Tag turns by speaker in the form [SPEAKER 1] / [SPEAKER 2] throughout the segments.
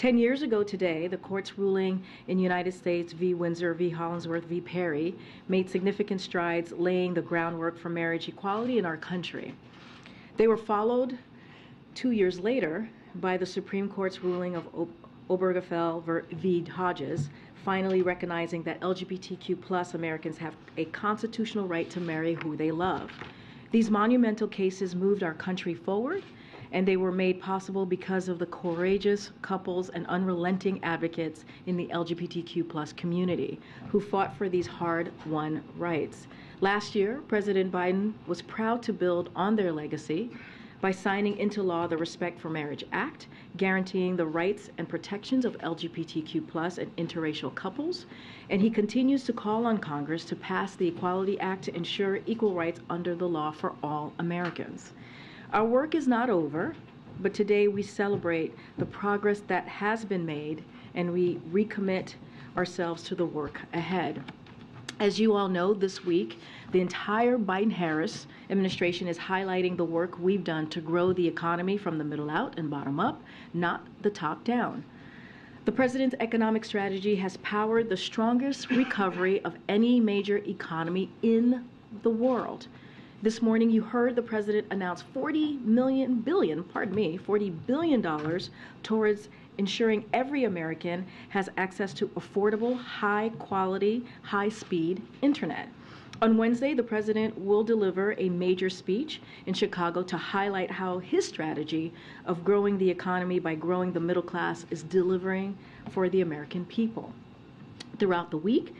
[SPEAKER 1] 10 years ago today, the court's ruling in United States v. Windsor v. Hollingsworth v. Perry made significant strides laying the groundwork for marriage equality in our country. They were followed 2 years later by the Supreme Court's ruling of Obergefell v. Hodges, finally recognizing that LGBTQ+ Americans have a constitutional right to marry who they love. These monumental cases moved our country forward, and they were made possible because of the courageous couples and unrelenting advocates in the LGBTQ+ community who fought for these hard-won rights. Last year, President Biden was proud to build on their legacy by signing into law the Respect for Marriage Act, guaranteeing the rights and protections of LGBTQ+ and interracial couples, and he continues to call on Congress to pass the Equality Act to ensure equal rights under the law for all Americans. Our work is not over, but today we celebrate the progress that has been made, and we recommit ourselves to the work ahead. As you all know, this week, the entire Biden-Harris administration is highlighting the work we've done to grow the economy from the middle out and bottom up, not the top down. The president's economic strategy has powered the strongest recovery of any major economy in the world. This morning, you heard the president announce $40 billion towards ensuring every American has access to affordable, high-quality, high-speed internet. On Wednesday, the president will deliver a major speech in Chicago to highlight how his strategy of growing the economy by growing the middle class is delivering for the American people. Throughout the week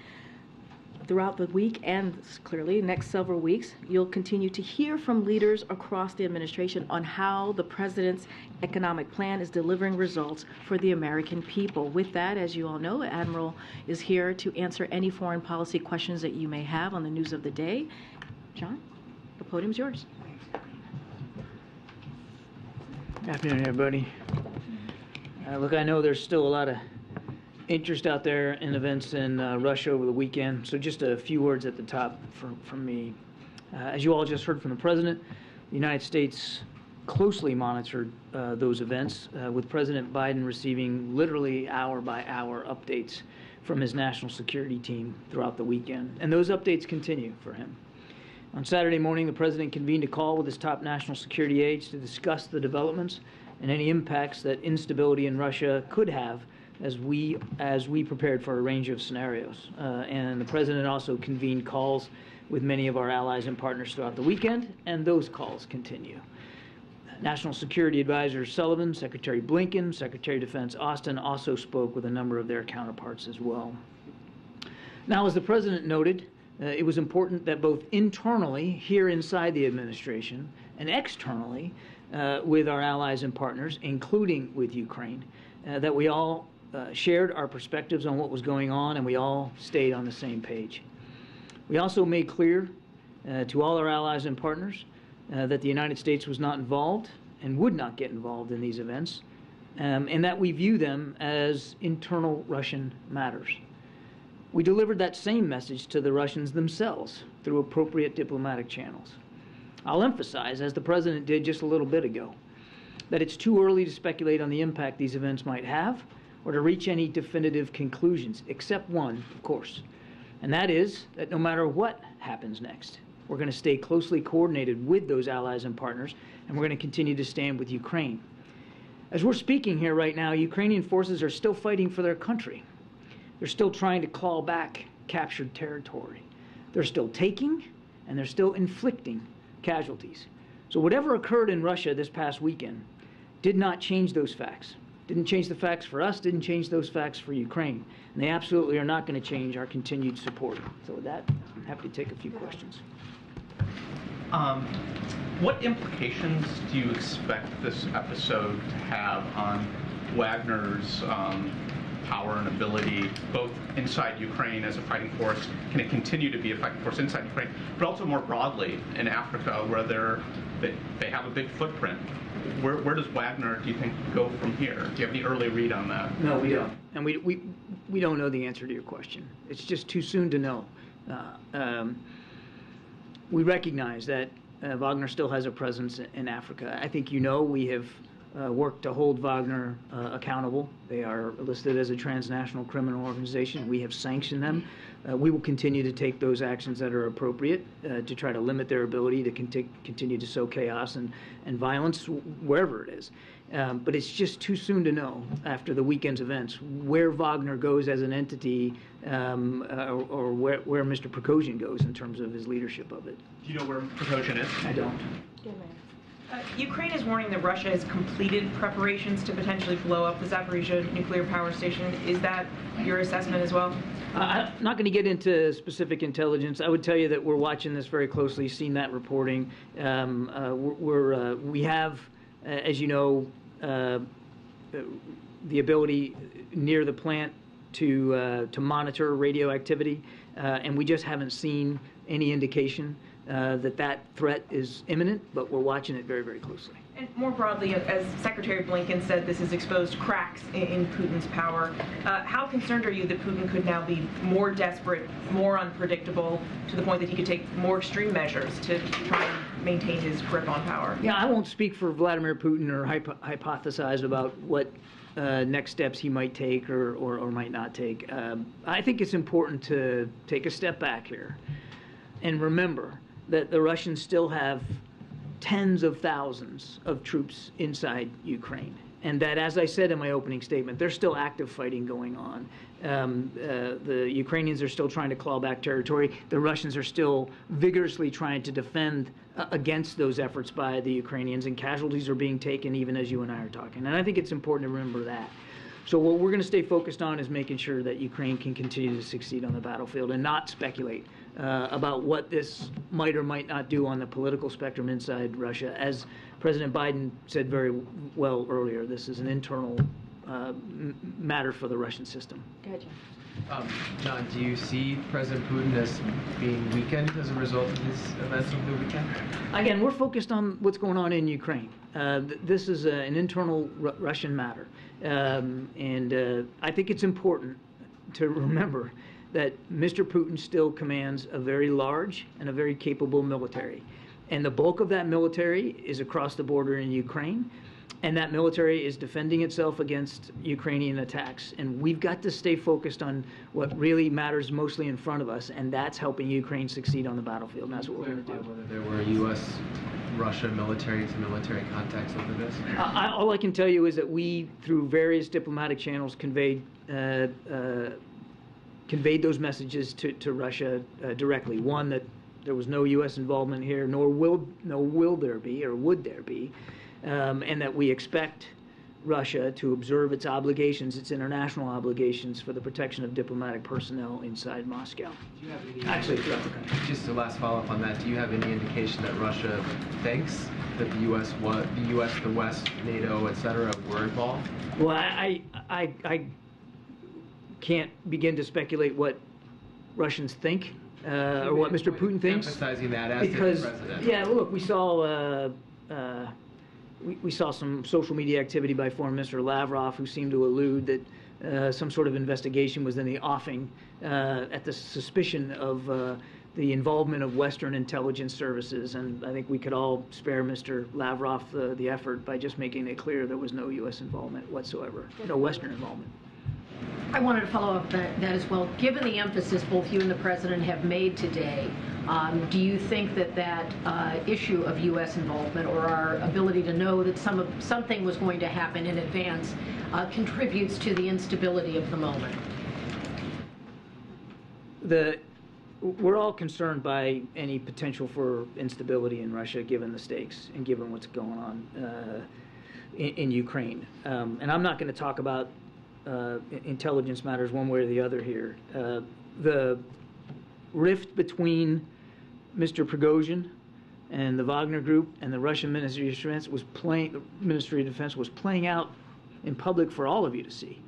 [SPEAKER 1] and clearly next several weeks, you'll continue to hear from leaders across the administration on how the president's economic plan is delivering results for the American people. With that, as you all know, Admiral is here to answer any foreign policy questions that you may have on the news of the day. John, the podium's yours.
[SPEAKER 2] Good afternoon, everybody. Look, I know there's still a lot of interest out there in events in Russia over the weekend, so just a few words at the top from me. As you all just heard from the President, the United States closely monitored those events, with President Biden receiving literally hour-by-hour updates from his national security team throughout the weekend, and those updates continue for him. On Saturday morning, the President convened a call with his top national security aides to discuss the developments and any impacts that instability in Russia could have as we prepared for a range of scenarios. And the President also convened calls with many of our allies and partners throughout the weekend, and those calls continue. National Security Advisor Sullivan, Secretary Blinken, Secretary of Defense Austin also spoke with a number of their counterparts as well. Now, as the President noted, it was important that both internally, here inside the administration, and externally, with our allies and partners, including with Ukraine, that we all shared our perspectives on what was going on, and we all stayed on the same page. We also made clear to all our allies and partners that the United States was not involved and would not get involved in these events, and that we view them as internal Russian matters. We delivered that same message to the Russians themselves through appropriate diplomatic channels. I'll emphasize, as the President did just a little bit ago, that it's too early to speculate on the impact these events might have or to reach any definitive conclusions, except one, of course, and that is that no matter what happens next, we're going to stay closely coordinated with those allies and partners, and we're going to continue to stand with Ukraine. As we're speaking here right now, Ukrainian forces are still fighting for their country. They're still trying to claw back captured territory. They're still taking, and they're still inflicting casualties. So whatever occurred in Russia this past weekend did not change those facts. Didn't change the facts for us, didn't change those facts for Ukraine. And they absolutely are not going to change our continued support. So with that, I'm happy to take a few questions.
[SPEAKER 3] What implications do you expect this episode to have on Wagner's power and ability, both inside Ukraine as a fighting force? Can it continue to be a fighting force inside Ukraine, but also more broadly in Africa, where they have a big footprint? Where does Wagner, do you think, go from here? Do you have any early read on that?
[SPEAKER 2] No, we don't. And we don't know the answer to your question. It's just too soon to know. We recognize that Wagner still has a presence in Africa. I think you know we have work to hold Wagner accountable. They are listed as a transnational criminal organization. We have sanctioned them. We will continue to take those actions that are appropriate to try to limit their ability to continue to sow chaos and violence wherever it is. But it's just too soon to know after the weekend's events where Wagner goes as an entity or where Mr. Prigozhin goes in terms of his leadership of it.
[SPEAKER 3] Do you know where Prigozhin is?
[SPEAKER 2] I don't.
[SPEAKER 4] Ukraine is warning that Russia has completed preparations to potentially blow up the Zaporizhzhia nuclear power station. Is that your assessment as well?
[SPEAKER 2] I'm not going to get into specific intelligence. I would tell you that we're watching this very closely, seen that reporting. We have, as you know, the ability near the plant to monitor radioactivity, and we just haven't seen any indication that threat is imminent, but we're watching it very, very closely.
[SPEAKER 4] And more broadly, as Secretary Blinken said, this has exposed cracks in Putin's power. How concerned are you that Putin could now be more desperate, more unpredictable, to the point that he could take more extreme measures to try and maintain his grip on power?
[SPEAKER 2] Yeah, I won't speak for Vladimir Putin or hypothesize about what next steps he might take or might not take. I think it's important to take a step back here and remember that the Russians still have tens of thousands of troops inside Ukraine. And that, as I said in my opening statement, there's still active fighting going on. The Ukrainians are still trying to claw back territory. The Russians are still vigorously trying to defend against those efforts by the Ukrainians, and casualties are being taken even as you and I are talking. And I think it's important to remember that. So what we're going to stay focused on is making sure that Ukraine can continue to succeed on the battlefield and not speculate about what this might or might not do on the political spectrum inside Russia. As President Biden said very well earlier, this is an internal matter for the Russian system.
[SPEAKER 1] Gotcha.
[SPEAKER 5] John, do you see President Putin as being weakened as a result of these events over the weekend?
[SPEAKER 2] Again, we're focused on what's going on in Ukraine. This is an internal Russian matter. And I think it's important to remember that Mr. Putin still commands a very large and a very capable military. And the bulk of that military is across the border in Ukraine. And that military is defending itself against Ukrainian attacks. And we've got to stay focused on what really matters mostly in front of us, and that's helping Ukraine succeed on the battlefield. And that's what we're going to do.
[SPEAKER 5] Whether there were U.S.-Russia military-to-military contacts over this?
[SPEAKER 2] All I can tell you is that we, through various diplomatic channels, conveyed those messages to Russia directly. One, that there was no U.S. involvement here, nor will there be, or would there be. And that we expect Russia to observe its obligations, its international obligations for the protection of diplomatic personnel inside Moscow.
[SPEAKER 5] Do you have any
[SPEAKER 2] Actually, throughout the country.
[SPEAKER 5] Just a last follow-up on that, do you have any indication that Russia thinks that the U.S., the West, NATO, et cetera, were involved?
[SPEAKER 2] Well, I can't begin to speculate what Russians think or what Mr. Putin thinks.
[SPEAKER 5] Emphasizing that as
[SPEAKER 2] because,
[SPEAKER 5] the president.
[SPEAKER 2] Yeah, look, we saw some social media activity by Foreign Minister Lavrov, who seemed to allude that some sort of investigation was in the offing at the suspicion of the involvement of Western intelligence services. And I think we could all spare Mr. Lavrov the effort by just making it clear there was no U.S. involvement whatsoever, no Western involvement.
[SPEAKER 6] I wanted to follow up that as well. Given the emphasis both you and the President have made today, do you think that issue of U.S. involvement, or our ability to know that something was going to happen in advance, contributes to the instability of the moment?
[SPEAKER 2] We're all concerned by any potential for instability in Russia, given the stakes and given what's going on in Ukraine. And I'm not going to talk about intelligence matters one way or the other here. The rift between Mr. Prigozhin and the Wagner Group and the Russian Ministry of Defense was playing out in public for all of you to see.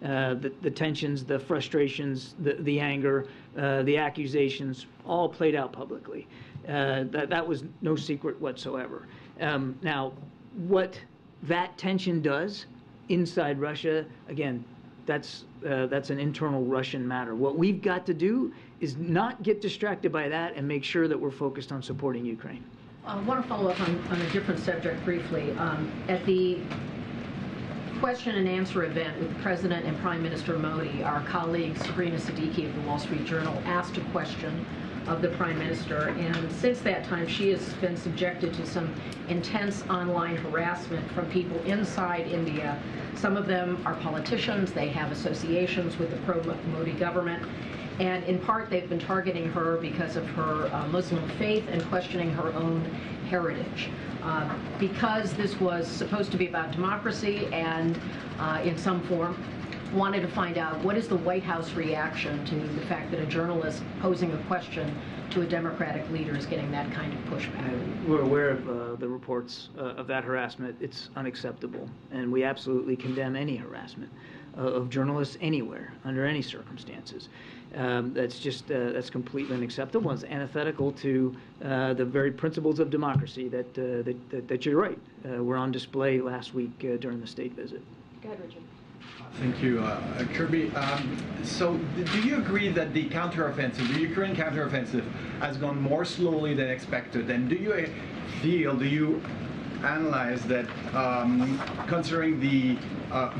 [SPEAKER 2] The tensions, the frustrations, the anger, the accusations, all played out publicly. That was no secret whatsoever. Now, what that tension does inside Russia, again, that's an internal Russian matter. What we've got to do is not get distracted by that and make sure that we're focused on supporting Ukraine.
[SPEAKER 6] I want to follow up on a different subject briefly. At the question and answer event with the President and Prime Minister Modi, our colleague Sabrina Siddiqui of the Wall Street Journal asked a question of the Prime Minister, and since that time she has been subjected to some intense online harassment from people inside India. Some of them are politicians, they have associations with the pro-Modi government, and in part they've been targeting her because of her Muslim faith and questioning her own heritage. Because this was supposed to be about democracy and in some form, wanted to find out what is the White House reaction to the fact that a journalist posing a question to a Democratic leader is getting that kind of pushback.
[SPEAKER 2] We're aware of the reports of that harassment. It's unacceptable, and we absolutely condemn any harassment of journalists anywhere, under any circumstances. That's completely unacceptable. It's antithetical to the very principles of democracy that you're right, were on display last week during the state visit.
[SPEAKER 1] Go ahead, Richard.
[SPEAKER 7] Thank you, Kirby. So do you agree that the counteroffensive, the Ukraine counteroffensive, has gone more slowly than expected? And do you analyze that considering the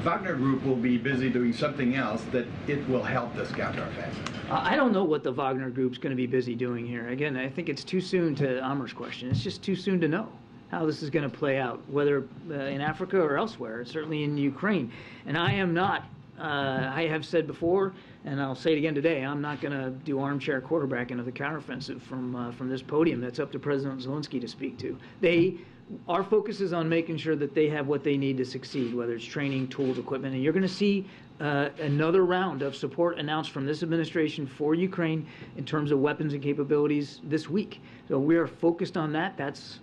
[SPEAKER 7] Wagner Group will be busy doing something else, that it will help this counteroffensive?
[SPEAKER 2] I don't know what the Wagner Group's going to be busy doing here. Again, I think it's too soon to Amar's question. It's just too soon to know how this is going to play out, whether in Africa or elsewhere, certainly in Ukraine. And I am not, I have said before, and I'll say it again today, I'm not going to do armchair quarterbacking of the counteroffensive from this podium. That's up to President Zelensky to speak to. Our focus is on making sure that they have what they need to succeed, whether it's training, tools, equipment. And you're going to see another round of support announced from this administration for Ukraine in terms of weapons and capabilities this week. So we are focused on that. That's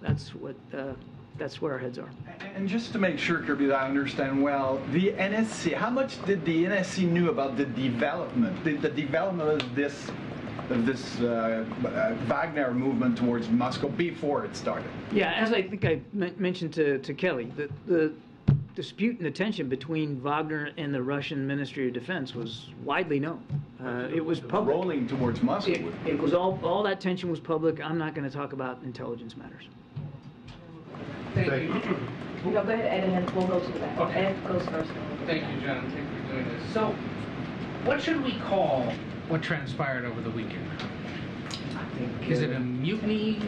[SPEAKER 2] where our heads are.
[SPEAKER 7] And just to make sure, Kirby, that I understand well, the NSC, how much did the NSC knew about the development of this Wagner movement towards Moscow before it started?
[SPEAKER 2] Yeah, as I think I mentioned to Kelly, the dispute and the tension between Wagner and the Russian Ministry of Defense was widely known. It was public.
[SPEAKER 7] Rolling towards Moscow.
[SPEAKER 2] It was all that tension was public. I'm not going to talk about intelligence matters.
[SPEAKER 8] Thank you.
[SPEAKER 1] No, go ahead, Ed, and then we'll go to the back.
[SPEAKER 8] Okay.
[SPEAKER 1] Ed goes first.
[SPEAKER 8] Thank you, John. Thank you for doing this. So, what should we call what transpired over the weekend? Is it a mutiny,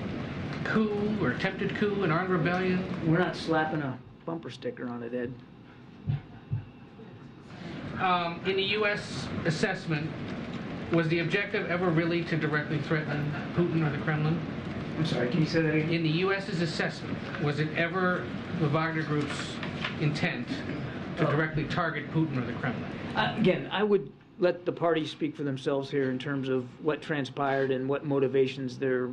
[SPEAKER 8] coup, or attempted coup, an armed rebellion?
[SPEAKER 2] We're not slapping a bumper sticker on it, Ed.
[SPEAKER 8] In the U.S. assessment, was the objective ever really to directly threaten Putin or the Kremlin?
[SPEAKER 2] I'm sorry, can you say that again?
[SPEAKER 8] In the U.S.'s assessment, was it ever the Wagner Group's intent to directly target Putin or the Kremlin?
[SPEAKER 2] Again, I would let the parties speak for themselves here in terms of what transpired and what motivations there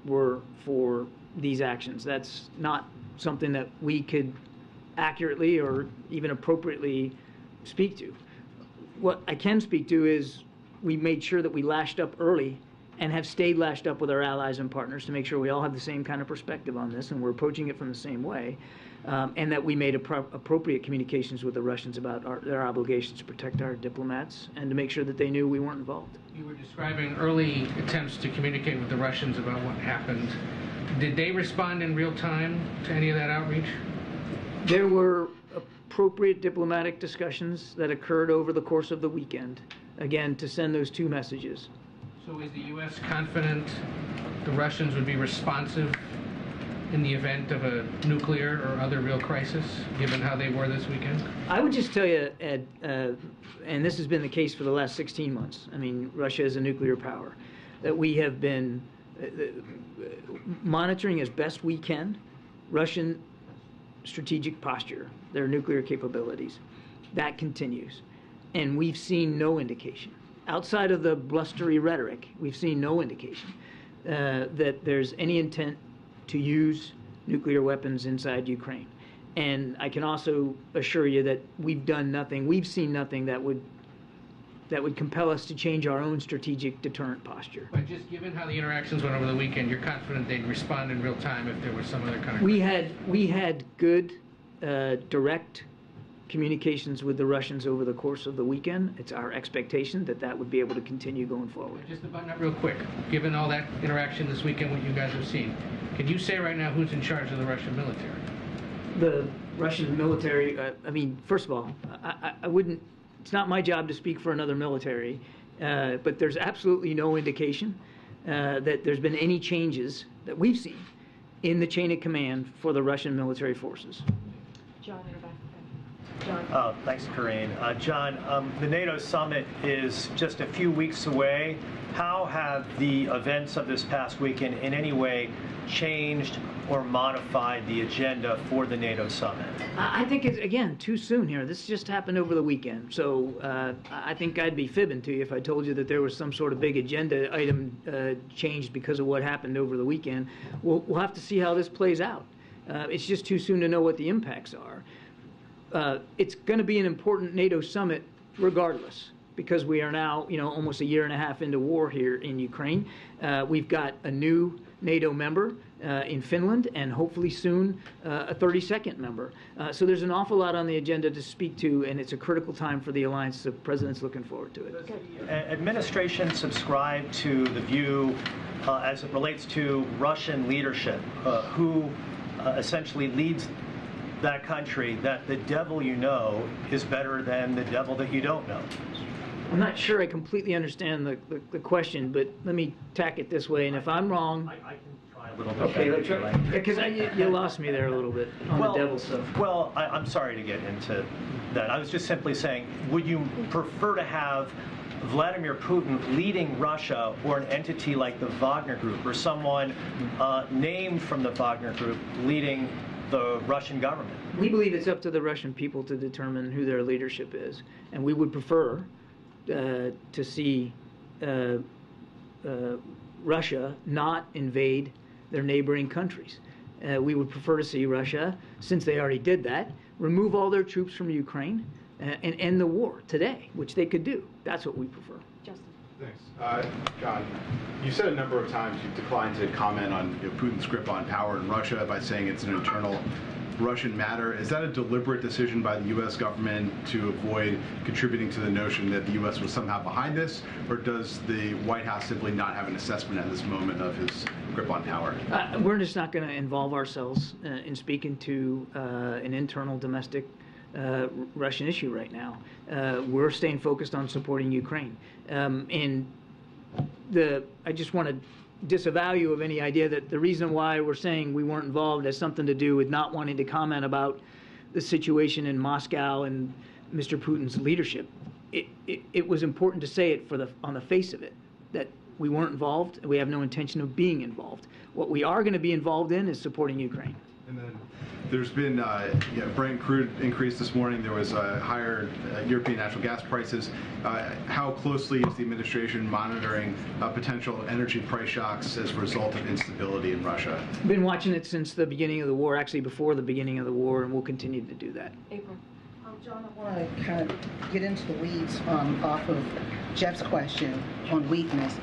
[SPEAKER 2] were for these actions. That's not something that we could accurately or even appropriately speak to. What I can speak to is we made sure that we lashed up early and have stayed lashed up with our allies and partners to make sure we all have the same kind of perspective on this and we're approaching it from the same way, and that we made appropriate communications with the Russians about their obligations to protect our diplomats and to make sure that they knew we weren't involved.
[SPEAKER 8] You were describing early attempts to communicate with the Russians about what happened. Did they respond in real time to any of that outreach?
[SPEAKER 2] There were appropriate diplomatic discussions that occurred over the course of the weekend, again, to send those two messages.
[SPEAKER 8] So is the U.S. confident the Russians would be responsive in the event of a nuclear or other real crisis, given how they were this weekend?
[SPEAKER 2] I would just tell you, Ed, and this has been the case for the last 16 months. I mean, Russia is a nuclear power, that we have been monitoring as best we can Russian strategic posture, their nuclear capabilities. That continues. And we've seen no indication. Outside of the blustery rhetoric, we've seen no indication that there's any intent to use nuclear weapons inside Ukraine. And I can also assure you that we've done nothing, we've seen nothing that would compel us to change our own strategic deterrent posture.
[SPEAKER 8] But just given how the interactions went over the weekend, you're confident they'd respond in real time if there was some other kind of...
[SPEAKER 2] We had good, direct communications with the Russians over the course of the weekend. It's our expectation that that would be able to continue going forward.
[SPEAKER 8] Just to button up real quick, given all that interaction this weekend, what you guys have seen, can you say right now who's in charge of the Russian military?
[SPEAKER 2] Russian military, I mean, first of all, I wouldn't, it's not my job to speak for another military, but there's absolutely no indication that there's been any changes that we've seen in the chain of command for the Russian military forces.
[SPEAKER 1] John, you're back. John.
[SPEAKER 9] Thanks, Karine. John, the NATO summit is just a few weeks away. How have the events of this past weekend in any way changed or modified the agenda for the NATO summit?
[SPEAKER 2] I think it's, again, too soon here. This just happened over the weekend. So I think I'd be fibbing to you if I told you that there was some sort of big agenda item changed because of what happened over the weekend. We'll have to see how this plays out. It's just too soon to know what the impacts are. It's going to be an important NATO summit regardless, because we are now, almost a year and a half into war here in Ukraine. We've got a new NATO member in Finland, and hopefully soon a 32nd member. So there's an awful lot on the agenda to speak to, and it's a critical time for the alliance. The president's looking forward to it.
[SPEAKER 9] Does the administration subscribe to the view, as it relates to Russian leadership, who essentially leads that country, that the devil you know is better than the devil that you don't know?
[SPEAKER 2] I'm not sure I completely understand the question, but let me tack it this way, and if I'm wrong...
[SPEAKER 9] I can try a little bit.
[SPEAKER 2] Okay, let's try. Because you lost me there a little bit on the devil stuff.
[SPEAKER 9] Well, I'm sorry to get into that. I was just simply saying, would you prefer to have Vladimir Putin leading Russia, or an entity like the Wagner Group, or someone named from the Wagner Group leading the Russian government?
[SPEAKER 2] We believe it's up to the Russian people to determine who their leadership is, and we would prefer to see Russia not invade their neighboring countries. We would prefer to see Russia, since they already did that, remove all their troops from Ukraine and end the war today, which they could do. That's what we prefer.
[SPEAKER 1] Justin.
[SPEAKER 10] Thanks. John, you said a number of times you've declined to comment on Putin's grip on power in Russia by saying it's an internal Russian matter. Is that a deliberate decision by the U.S. government to avoid contributing to the notion that the U.S. was somehow behind this, or does the White House simply not have an assessment at this moment of his grip on power?
[SPEAKER 2] We're just not going to involve ourselves in speaking to an internal domestic Russian issue right now. We're staying focused on supporting Ukraine. And I just want to disavow you of any idea that the reason why we're saying we weren't involved has something to do with not wanting to comment about the situation in Moscow and Mr. Putin's leadership. It was important to say it on the face of it, that we weren't involved, and we have no intention of being involved. What we are going to be involved in is supporting Ukraine.
[SPEAKER 10] And then there's been Brent crude increase this morning. There was higher European natural gas prices. How closely is the administration monitoring potential energy price shocks as a result of instability in Russia?
[SPEAKER 2] Been watching it since the beginning of the war, actually before the beginning of the war, and we'll continue to do that.
[SPEAKER 1] April.
[SPEAKER 11] John, I want to kind of get into the weeds off of Jeff's question on weakness.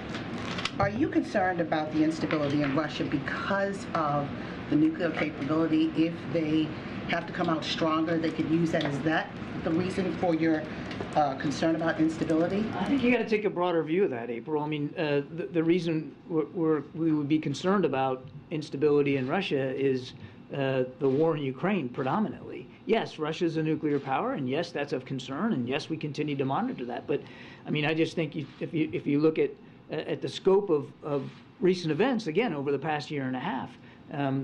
[SPEAKER 11] Are you concerned about the instability in Russia because of the nuclear capability? If they have to come out stronger, they could use that. Is that the reason for your concern about instability?
[SPEAKER 2] I think you got to take a broader view of that, April. I mean, the reason we would be concerned about instability in Russia is the war in Ukraine predominantly. Yes, Russia is a nuclear power, and yes, that's of concern, and yes, we continue to monitor that. But I mean, I just think if you look at the scope of recent events, again, over the past year and a half,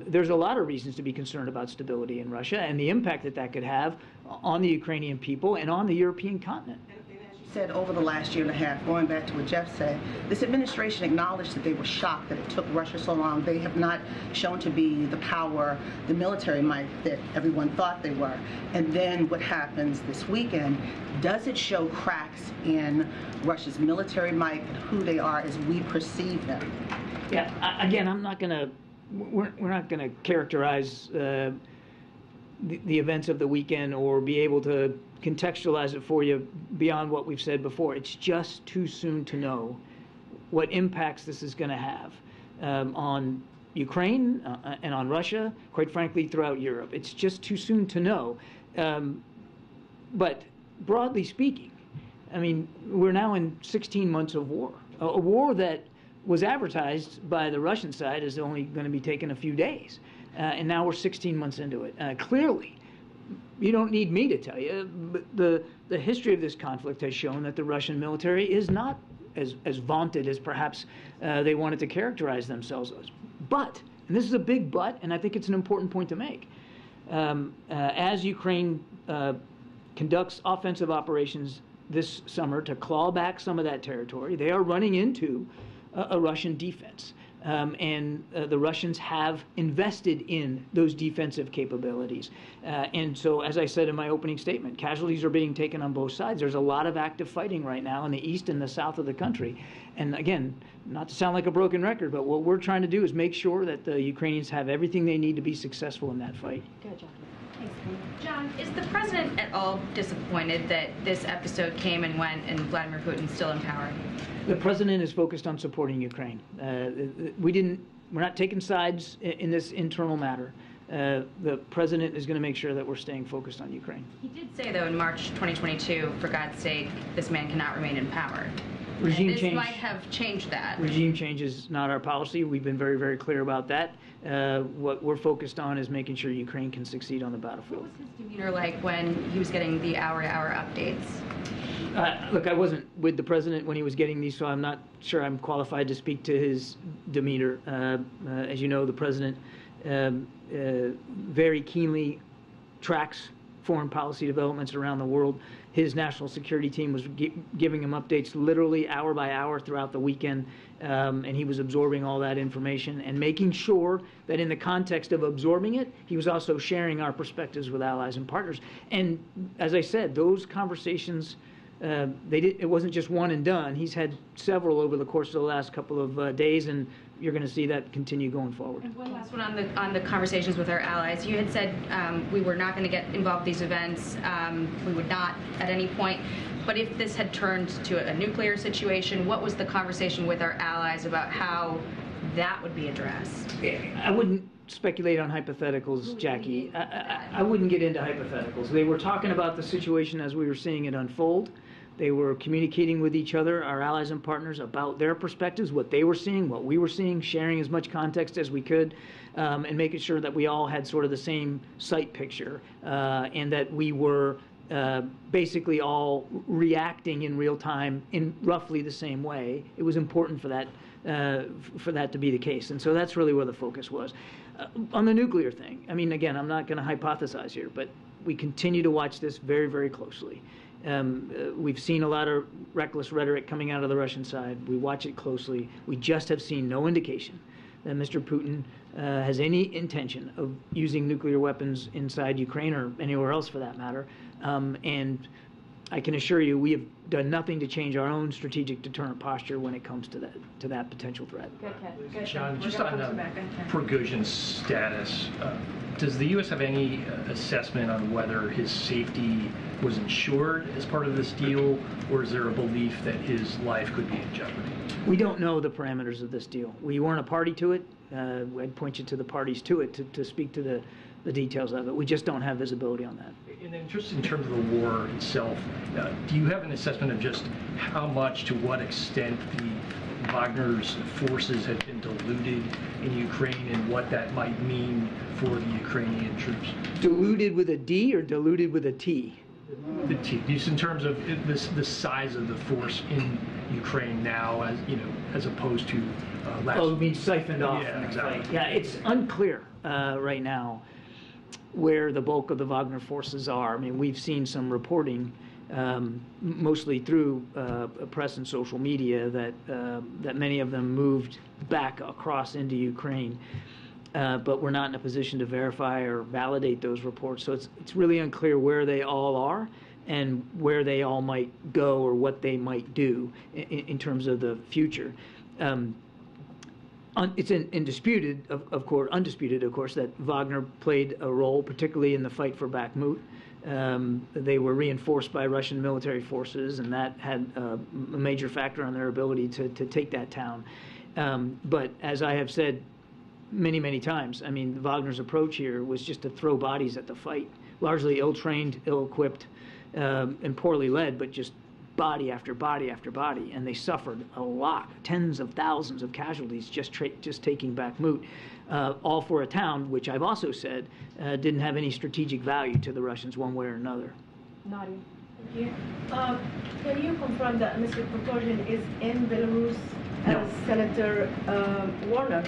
[SPEAKER 2] there's a lot of reasons to be concerned about stability in Russia and the impact that could have on the Ukrainian people and on the European continent.
[SPEAKER 11] And as you said, over the last year and a half, going back to what Jeff said, this administration acknowledged that they were shocked that it took Russia so long. They have not shown to be the power, the military might that everyone thought they were. And then what happens this weekend, does it show cracks in Russia's military might and who they are as we perceive them?
[SPEAKER 2] Yeah, again, we're not going to characterize the events of the weekend or be able to contextualize it for you beyond what we've said before. It's just too soon to know what impacts this is going to have on Ukraine and on Russia, quite frankly, throughout Europe. It's just too soon to know. But broadly speaking, I mean, we're now in 16 months of war, a war that was advertised by the Russian side as only going to be taking a few days. And now we're 16 months into it. Clearly, you don't need me to tell you, but the history of this conflict has shown that the Russian military is not as vaunted as perhaps they wanted to characterize themselves as. But, and this is a big but, and I think it's an important point to make, as Ukraine conducts offensive operations this summer to claw back some of that territory, they are running into a Russian defense. And the Russians have invested in those defensive capabilities. And so, as I said in my opening statement, casualties are being taken on both sides. There's a lot of active fighting right now in the east and the south of the country. And again, not to sound like a broken record, but what we're trying to do is make sure that the Ukrainians have everything they need to be successful in that fight.
[SPEAKER 12] Good, John. John, is the president at all disappointed that this episode came and went and Vladimir Putin's still in power?
[SPEAKER 2] The president is focused on supporting Ukraine. We're not taking sides in this internal matter. The president is going to make sure that we're staying focused on Ukraine.
[SPEAKER 12] He did say, though, in March 2022, for God's sake, this man cannot remain in power.
[SPEAKER 2] Regime
[SPEAKER 12] this
[SPEAKER 2] change
[SPEAKER 12] might have changed that.
[SPEAKER 2] Regime change is not our policy. We've been very, very clear about that. What we're focused on is making sure Ukraine can succeed on the battlefield.
[SPEAKER 12] What was his demeanor like when he was getting the hour-to-hour updates?
[SPEAKER 2] Look, I wasn't with the president when he was getting these, so I'm not sure I'm qualified to speak to his demeanor. As you know, the president very keenly tracks foreign policy developments around the world. His national security team was giving him updates literally hour by hour throughout the weekend, and he was absorbing all that information and making sure that in the context of absorbing it, he was also sharing our perspectives with allies and partners. And as I said, those conversations, it wasn't just one and done. He's had several over the course of the last couple of days, and you're going to see that continue going forward.
[SPEAKER 12] And one last one on the conversations with our allies. You had said we were not going to get involved in these events. We would not at any point. But if this had turned to a nuclear situation, what was the conversation with our allies about how that would be addressed?
[SPEAKER 2] I wouldn't speculate on hypotheticals, Jackie. I wouldn't get into hypotheticals. They were talking about the situation as we were seeing it unfold. They were communicating with each other, our allies and partners, about their perspectives, what they were seeing, what we were seeing, sharing as much context as we could, and making sure that we all had sort of the same sight picture, and that we were basically all reacting in real time in roughly the same way. It was important for that to be the case, and so that's really where the focus was. On the nuclear thing, I mean, again, I'm not going to hypothesize here, but we continue to watch this very, very closely. We've seen a lot of reckless rhetoric coming out of the Russian side. We watch it closely. We just have seen no indication that Mr. Putin has any intention of using nuclear weapons inside Ukraine or anywhere else for that matter. And I can assure you we have done nothing to change our own strategic deterrent posture when it comes to that potential threat.
[SPEAKER 12] Good,
[SPEAKER 13] John, just on Prigozhin's status, does the U.S. have any assessment on whether his safety was ensured as part of this deal, or is there a belief that his life could be in jeopardy?
[SPEAKER 2] We don't know the parameters of this deal. We weren't a party to it. I'd point you to the parties to it to speak to the details of it. We just don't have visibility on that.
[SPEAKER 13] And then just in terms of the war itself, do you have an assessment of just how much, to what extent the Wagner's forces have been diluted in Ukraine and what that might mean for the Ukrainian troops?
[SPEAKER 2] Diluted with a D or diluted with a T?
[SPEAKER 13] The T. Just in terms of the size of the force in Ukraine now, as opposed to last.
[SPEAKER 2] Oh, you mean siphoned off?
[SPEAKER 13] Yeah, exactly.
[SPEAKER 2] Yeah, it's unclear right now where the bulk of the Wagner forces are. I mean, we've seen some reporting, mostly through press and social media, that many of them moved back across into Ukraine. But we're not in a position to verify or validate those reports. So it's really unclear where they all are and where they all might go or what they might do in terms of the future. It's undisputed, of course, that Wagner played a role, particularly in the fight for Bakhmut. They were reinforced by Russian military forces, and that had a major factor on their ability to take that town. But as I have said many, many times, I mean, Wagner's approach here was just to throw bodies at the fight, largely ill-trained, ill-equipped, and poorly led, but just body after body after body, and they suffered a lot, tens of thousands of casualties just taking Bakhmut, all for a town which I've also said didn't have any strategic value to the Russians one way or another.
[SPEAKER 1] Nadia.
[SPEAKER 14] Thank you. Can you confirm that Mr. Prigozhin is in Belarus as Senator Warner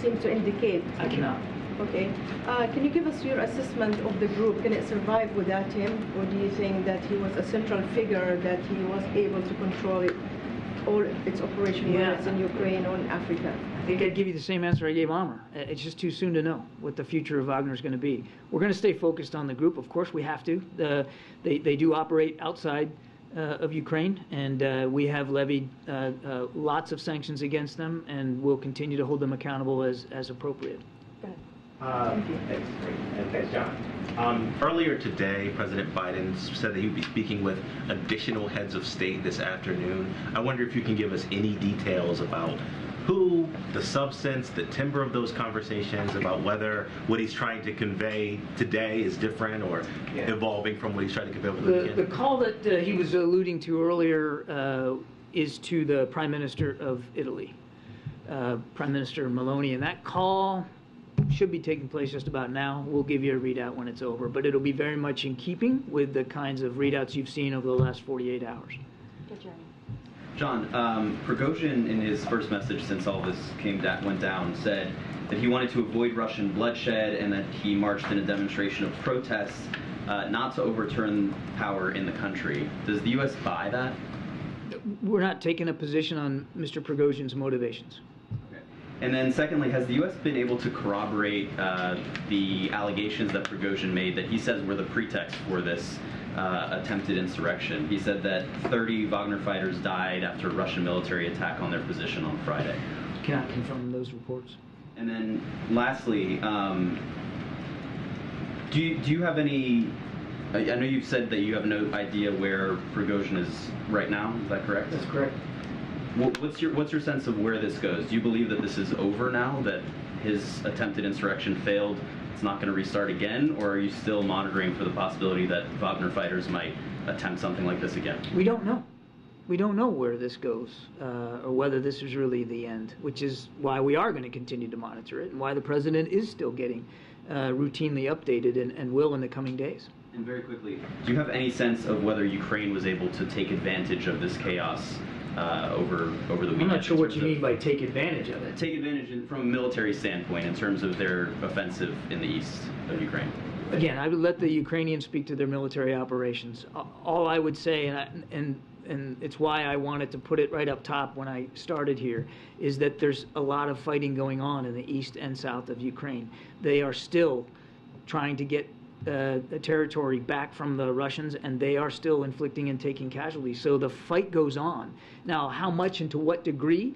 [SPEAKER 14] seemed to indicate?
[SPEAKER 2] I cannot.
[SPEAKER 14] Okay. Can you give us your assessment of the group? Can it survive without him, or do you think that he was a central figure, that he was able to control it, all its operation, whether it's in Ukraine or in Africa?
[SPEAKER 2] I think I'd give you the same answer I gave Amr. It's just too soon to know what the future of Wagner is going to be. We're going to stay focused on the group. Of course, we have to. They do operate outside of Ukraine, and we have levied lots of sanctions against them, and we'll continue to hold them accountable as appropriate.
[SPEAKER 15] Thanks, and thanks, John. Earlier today, President Biden said that he would be speaking with additional heads of state this afternoon. I wonder if you can give us any details about who, the substance, the timbre of those conversations, about whether what he's trying to convey today is different or evolving from what he's trying to convey over the weekend.
[SPEAKER 2] The call that he was alluding to earlier is to the Prime Minister of Italy, Prime Minister Meloni, and that call should be taking place just about now. We'll give you a readout when it's over, but it'll be very much in keeping with the kinds of readouts you've seen over the last 48 hours.
[SPEAKER 16] John, Prigozhin, in his first message since all this went down, said that he wanted to avoid Russian bloodshed and that he marched in a demonstration of protests not to overturn power in the country. Does the U.S. buy that?
[SPEAKER 2] We're not taking a position on Mr. Prigozhin's motivations.
[SPEAKER 16] And then secondly, has the U.S. been able to corroborate the allegations that Prigozhin made that he says were the pretext for this attempted insurrection? He said that 30 Wagner fighters died after a Russian military attack on their position on Friday.
[SPEAKER 2] Cannot confirm those reports.
[SPEAKER 16] And then lastly, do you have any... I know you've said that you have no idea where Prigozhin is right now. Is that correct?
[SPEAKER 2] That's correct.
[SPEAKER 16] What's your sense of where this goes? Do you believe that this is over now, that his attempted insurrection failed, it's not going to restart again, or are you still monitoring for the possibility that Wagner fighters might attempt something like this again?
[SPEAKER 2] We don't know. We don't know where this goes, or whether this is really the end, which is why we are going to continue to monitor it, and why the president is still getting routinely updated and will in the coming days.
[SPEAKER 16] And very quickly, do you have any sense of whether Ukraine was able to take advantage of this chaos over the weekend?
[SPEAKER 2] I'm not sure what you mean by take advantage of it.
[SPEAKER 16] Take advantage from a military standpoint in terms of their offensive in the east of Ukraine.
[SPEAKER 2] Again, I would let the Ukrainians speak to their military operations. All I would say, and it's why I wanted to put it right up top when I started here, is that there's a lot of fighting going on in the east and south of Ukraine. They are still trying to get the territory back from the Russians, and they are still inflicting and taking casualties. So the fight goes on. Now, how much and to what degree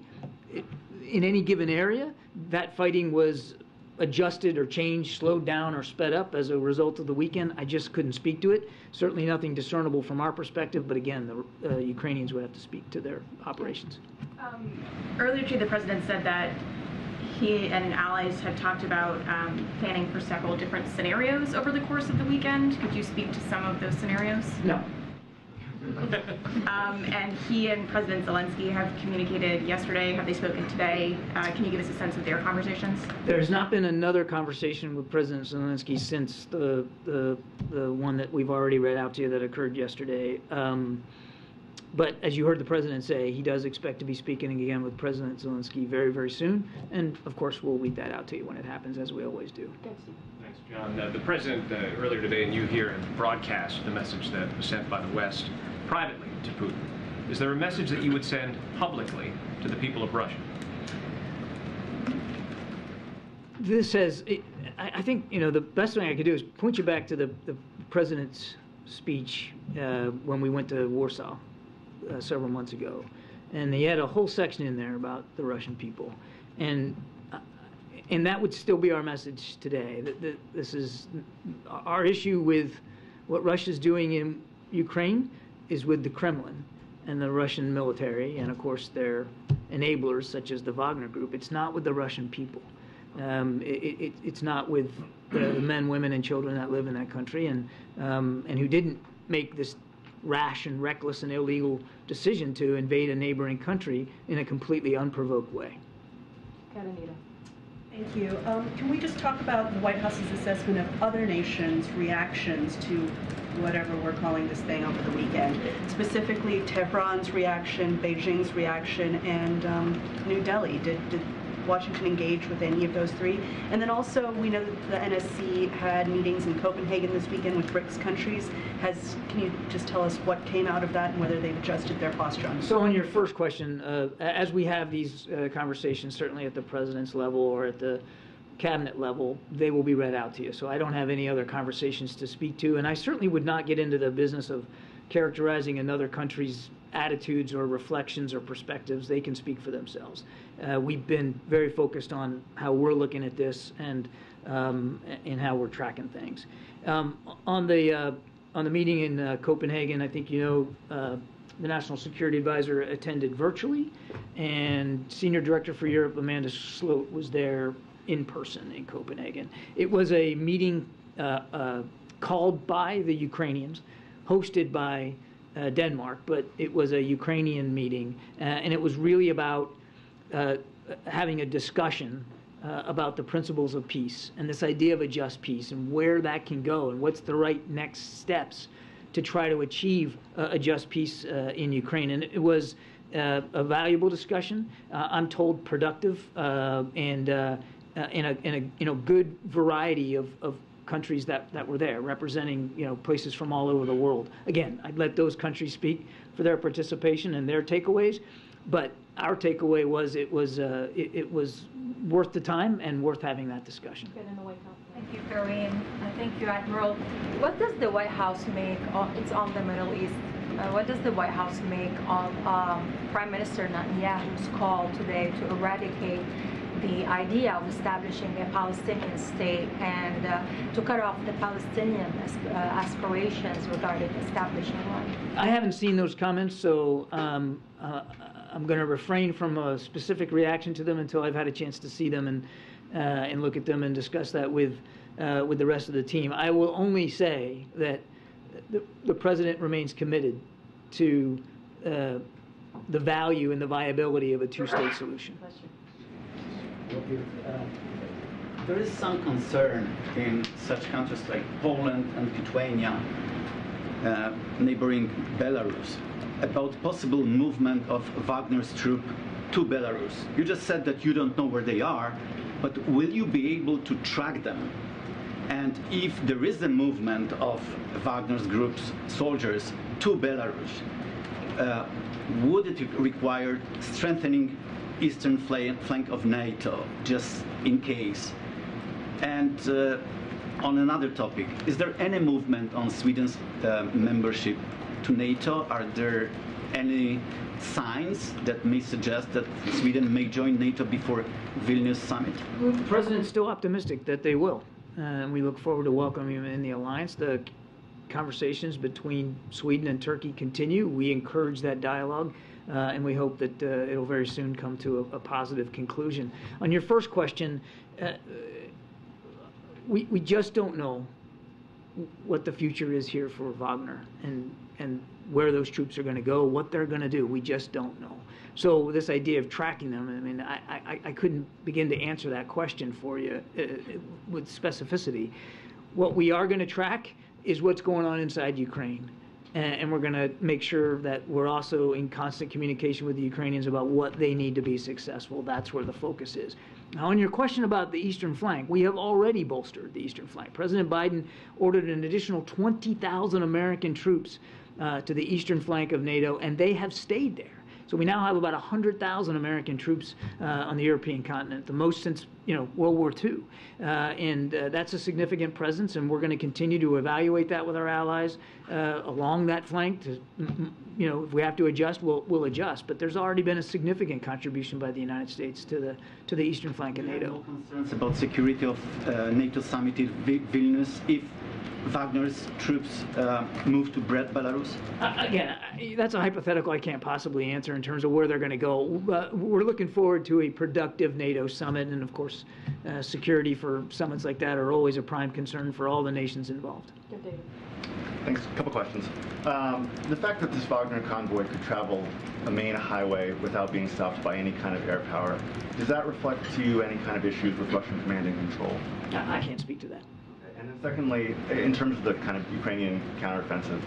[SPEAKER 2] in any given area that fighting was adjusted or changed, slowed down, or sped up as a result of the weekend, I just couldn't speak to it. Certainly nothing discernible from our perspective, but again, the Ukrainians would have to speak to their operations.
[SPEAKER 17] Earlier today, the president said that he and allies had talked about planning for several different scenarios over the course of the weekend. Could you speak to some of those scenarios?
[SPEAKER 2] No.
[SPEAKER 17] And he and President Zelensky have communicated yesterday. Have they spoken today? Can you give us a sense of their conversations?
[SPEAKER 2] There's not been another conversation with President Zelensky since the one that we've already read out to you that occurred yesterday. But as you heard the president say, he does expect to be speaking again with President Zelensky very, very soon. And of course, we'll read that out to you when it happens, as we always do.
[SPEAKER 18] Thanks, John. The president earlier today, and you here, broadcast the message that was sent by the West privately to Putin. Is there a message that you would send publicly to the people of Russia?
[SPEAKER 2] This has, I think, the best thing I could do is point you back to the president's speech when we went to Warsaw several months ago. And he had a whole section in there about the Russian people. And that would still be our message today. That this is our issue with what Russia's doing in Ukraine is with the Kremlin and the Russian military, and of course their enablers such as the Wagner Group. It's not with the Russian people. It's not with the men, women, and children that live in that country and who didn't make this rash and reckless and illegal decision to invade a neighboring country in a completely unprovoked way.
[SPEAKER 19] Thank you. Can we just talk about the White House's assessment of other nations' reactions to whatever we're calling this thing over the weekend? Specifically, Tehran's reaction, Beijing's reaction, and New Delhi. Did Washington engage with any of those three? And then also, we know that the NSC had meetings in Copenhagen this weekend with BRICS countries. Can you just tell us what came out of that and whether they've adjusted their posture on this?
[SPEAKER 2] So on your first question, as we have these conversations, certainly at the president's level or at the cabinet level, they will be read out to you. So I don't have any other conversations to speak to, and I certainly would not get into the business of characterizing another country's attitudes or reflections or perspectives. They can speak for themselves. We've been very focused on how we're looking at this and how we're tracking things. On the meeting in Copenhagen, I think you know the National Security Advisor attended virtually, and Senior Director for Europe Amanda Sloat was there in person in Copenhagen. It was a meeting called by the Ukrainians, hosted by Denmark, but it was a Ukrainian meeting, and it was really about having a discussion about the principles of peace and this idea of a just peace and where that can go and what's the right next steps to try to achieve a just peace in Ukraine. And it was a valuable discussion. I'm told productive and in a good variety of countries that were there, representing places from all over the world. Again, I'd let those countries speak for their participation and their takeaways, but our takeaway was it was worth the time and worth having that discussion.
[SPEAKER 20] Thank you, Karine. Thank you, Admiral. What does the White House make? It's on the Middle East. What does the White House make of Prime Minister Netanyahu's call today to eradicate the idea of establishing a Palestinian state and to cut off the Palestinian aspirations regarding establishing one?
[SPEAKER 2] I haven't seen those comments, so I'm going to refrain from a specific reaction to them until I've had a chance to see them and look at them and discuss that with the rest of the team. I will only say that the president remains committed to the value and the viability of a two-state solution.
[SPEAKER 21] There is some concern in such countries like Poland and Lithuania, neighboring Belarus, about possible movement of Wagner's troops to Belarus. You just said that you don't know where they are, but will you be able to track them? And if there is a movement of Wagner's group's soldiers to Belarus, would it require strengthening eastern flank of NATO, just in case? And on another topic, is there any movement on Sweden's membership to NATO? Are there any signs that may suggest that Sweden may join NATO before Vilnius summit?
[SPEAKER 2] The president's still optimistic that they will, and we look forward to welcoming him in the alliance. The conversations between Sweden and Turkey continue. We encourage that dialogue. And we hope that it'll very soon come to a positive conclusion. On your first question, we just don't know what the future is here for Wagner and where those troops are going to go, what they're going to do. We just don't know. So this idea of tracking them, I mean, I couldn't begin to answer that question for you with specificity. What we are going to track is what's going on inside Ukraine. And we're going to make sure that we're also in constant communication with the Ukrainians about what they need to be successful. That's where the focus is. Now, on your question about the eastern flank, we have already bolstered the eastern flank. President Biden ordered an additional 20,000 American troops to the eastern flank of NATO, and they have stayed there. So we now have about 100,000 American troops on the European continent, the most since World War II. And that's a significant presence, and we're going to continue to evaluate that with our allies along that flank. If we have to adjust, we'll adjust. But there's already been a significant contribution by the United States to the eastern flank of NATO.
[SPEAKER 21] No concerns about security of NATO summit in Vilnius if Wagner's troops move to Belarus?
[SPEAKER 2] Again, that's a hypothetical I can't possibly answer in terms of where they're going to go. We're looking forward to a productive NATO summit, and of course, security for summits like that are always a prime concern for all the nations involved.
[SPEAKER 1] Good, David.
[SPEAKER 3] Thanks. A couple questions. The fact that this Wagner convoy could travel a main highway without being stopped by any kind of air power, does that reflect to you any kind of issues with Russian command and control?
[SPEAKER 2] I can't speak to that.
[SPEAKER 3] And then secondly, in terms of the kind of Ukrainian counteroffensive,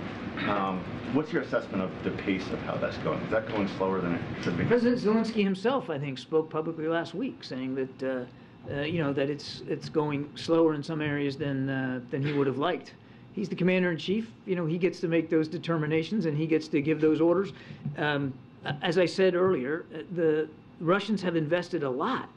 [SPEAKER 3] what's your assessment of the pace of how that's going? Is that going slower than it should be?
[SPEAKER 2] President Zelensky himself, I think, spoke publicly last week, saying that that it's going slower in some areas than he would have liked. He's the commander-in-chief. He gets to make those determinations and he gets to give those orders. As I said earlier, the Russians have invested a lot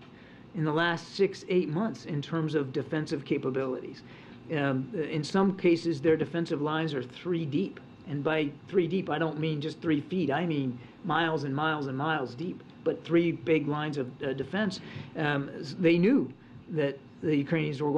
[SPEAKER 2] in the last 6-8 months in terms of defensive capabilities. In some cases, their defensive lines are 3 deep. And by 3 deep, I don't mean just 3 feet. I mean miles and miles and miles deep, but 3 big lines of defense. They knew that the Ukrainians were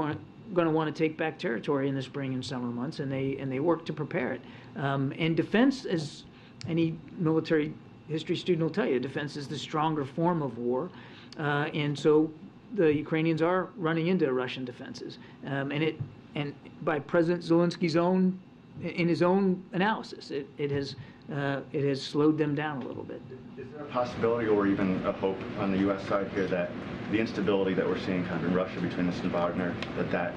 [SPEAKER 2] going to want to take back territory in the spring and summer months, and they worked to prepare it. And defense, as any military history student will tell you, defense is the stronger form of war. And so the Ukrainians are running into Russian defenses. And by President Zelensky's in his own analysis, it has slowed them down a little bit.
[SPEAKER 3] Is there a possibility or even a hope on the U.S. side here that the instability that we're seeing kind of in Russia between this and Wagner, that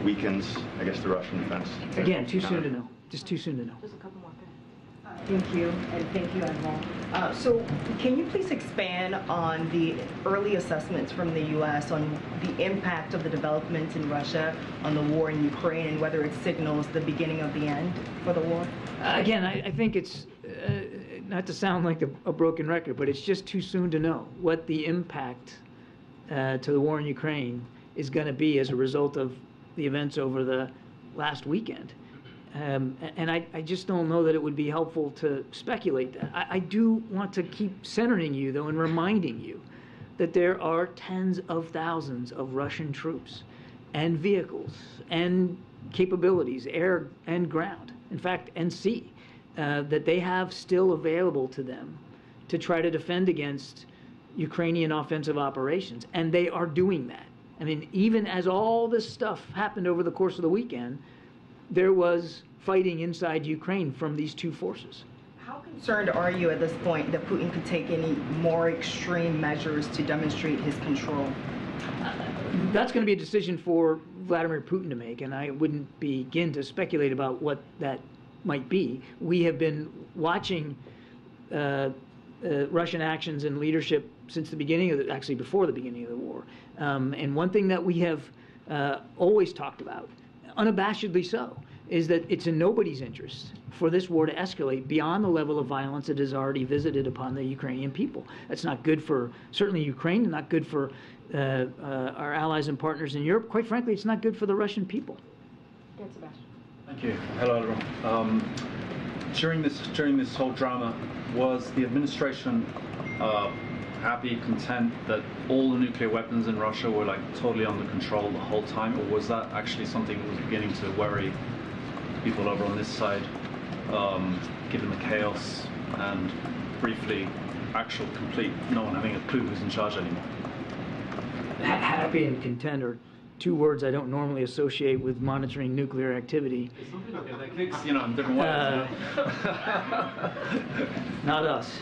[SPEAKER 3] weakens, I guess, the Russian defense?
[SPEAKER 2] Again, too soon to know. Just too soon to know.
[SPEAKER 22] Just a couple more. Thank you, and thank you, Admiral. So can you please expand on the early assessments from the U.S. on the impact of the developments in Russia on the war in Ukraine and whether it signals the beginning of the end for the war?
[SPEAKER 2] Again, I think it's, not to sound like a broken record, but it's just too soon to know what the impact to the war in Ukraine is going to be as a result of the events over the last weekend. And I just don't know that it would be helpful to speculate that. I do want to keep centering you, though, and reminding you that there are tens of thousands of Russian troops and vehicles and capabilities, air and ground, in fact, and sea, that they have still available to them to try to defend against Ukrainian offensive operations. And they are doing that. I mean, even as all this stuff happened over the course of the weekend, there was fighting inside Ukraine from these two forces.
[SPEAKER 22] How concerned are you at this point that Putin could take any more extreme measures to demonstrate his control?
[SPEAKER 2] That's going to be a decision for Vladimir Putin to make, and I wouldn't begin to speculate about what that might be. We have been watching Russian actions and leadership since the beginning actually before the beginning of the war. And one thing that we have always talked about, unabashedly so, is that it's in nobody's interest for this war to escalate beyond the level of violence it has already visited upon the Ukrainian people. That's not good for, certainly Ukraine, not good for our allies and partners in Europe. Quite frankly, it's not good for the Russian people.
[SPEAKER 23] Thank you. Hello, everyone. During this whole drama, was the administration happy, content that all the nuclear weapons in Russia were like totally under control the whole time, or was that actually something that was beginning to worry people over on this side, given the chaos and briefly actual complete no one having a clue who's in charge anymore?
[SPEAKER 2] Happy and content are two words I don't normally associate with monitoring nuclear activity.
[SPEAKER 23] You know, in different ways.
[SPEAKER 2] Not us.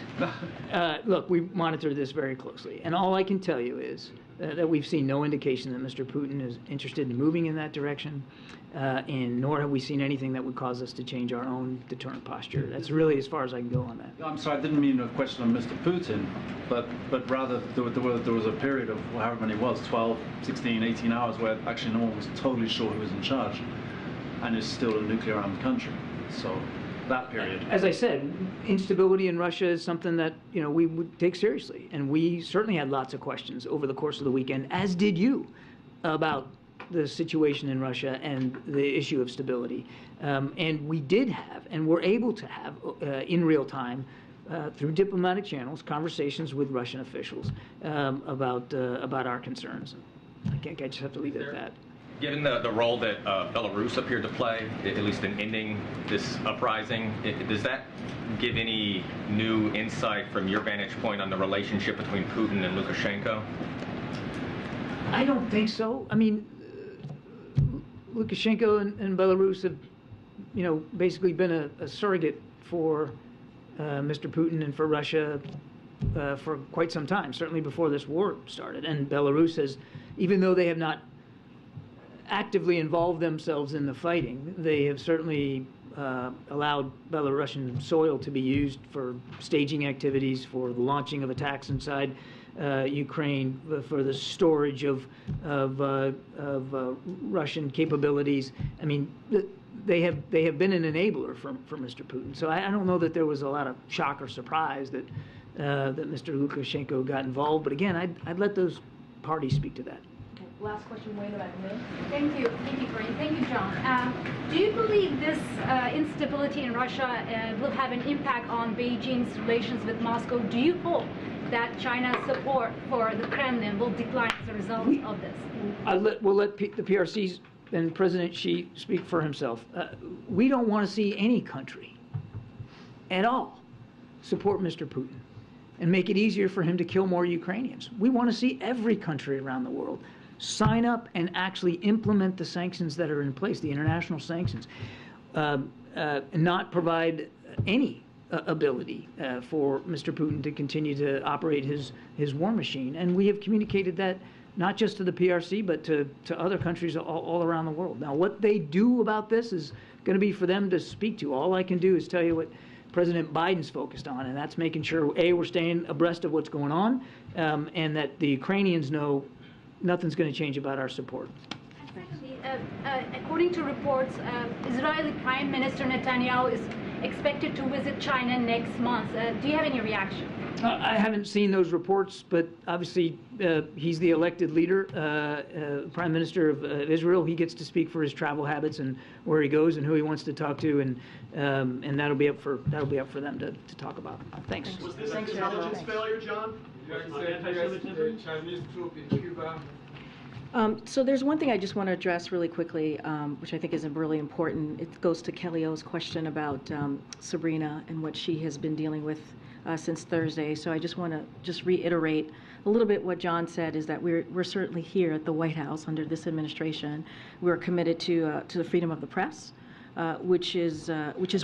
[SPEAKER 2] Look, we monitor this very closely, and all I can tell you is that we've seen no indication that Mr. Putin is interested in moving in that direction, and nor have we seen anything that would cause us to change our own deterrent posture. That's really as far as I can go on that.
[SPEAKER 23] I'm sorry, I didn't mean a question on Mr. Putin, but rather there was a period of however many it was, 12, 16, 18 hours, where actually no one was totally sure who was in charge, and it's still a nuclear-armed country. So that period.
[SPEAKER 2] As I said, instability in Russia is something that we would take seriously, and we certainly had lots of questions over the course of the weekend, as did you, about the situation in Russia and the issue of stability. And we did have, and were able to have, in real time, through diplomatic channels, conversations with Russian officials about our concerns. I just have to leave it at that.
[SPEAKER 24] Given the role that Belarus appeared to play, at least in ending this uprising, does that give any new insight from your vantage point on the relationship between Putin and Lukashenko?
[SPEAKER 2] I don't think so. I mean, Lukashenko and Belarus have basically been a surrogate for Mr. Putin and for Russia for quite some time, certainly before this war started. And Belarus has, even though they have not actively involved themselves in the fighting, they have certainly allowed Belarusian soil to be used for staging activities, for the launching of attacks inside Ukraine, for the storage of Russian capabilities. I mean, they have been an enabler for Mr. Putin. So I don't know that there was a lot of shock or surprise that Mr. Lukashenko got involved. But again, I'd let those parties speak to that.
[SPEAKER 4] Last question, Wayne, about me. Thank you, Karine. Thank you, John. Do you believe this instability in Russia will have an impact on Beijing's relations with Moscow? Do you hope that China's support for the Kremlin will decline as a result of this?
[SPEAKER 2] We'll let the PRC and President Xi speak for himself. We don't want to see any country at all support Mr. Putin and make it easier for him to kill more Ukrainians. We want to see every country around the world sign up and actually implement the sanctions that are in place, the international sanctions, not provide any ability for Mr. Putin to continue to operate his war machine. And we have communicated that not just to the PRC, but to other countries all around the world. Now, what they do about this is going to be for them to speak to. All I can do is tell you what President Biden's focused on, and that's making sure, A, we're staying abreast of what's going on, and that the Ukrainians know nothing's going to change about our support.
[SPEAKER 4] Secondly, according to reports, Israeli Prime Minister Netanyahu is expected to visit China next month. Do you have any reaction?
[SPEAKER 2] I haven't seen those reports, but obviously he's the elected leader, Prime Minister of Israel. He gets to speak for his travel habits and where he goes and who he wants to talk to, and that'll be up for them to talk about. Thanks.
[SPEAKER 5] Was this an intelligence failure, John? Chinese troop in Cuba.
[SPEAKER 1] So there's one thing I just want to address really quickly, which I think is really important. It goes to Kelly O's question about Sabrina and what she has been dealing with since Thursday. So I just want to reiterate a little bit what John said, is that we're certainly here at the White House under this administration. We're committed to the freedom of the press, which is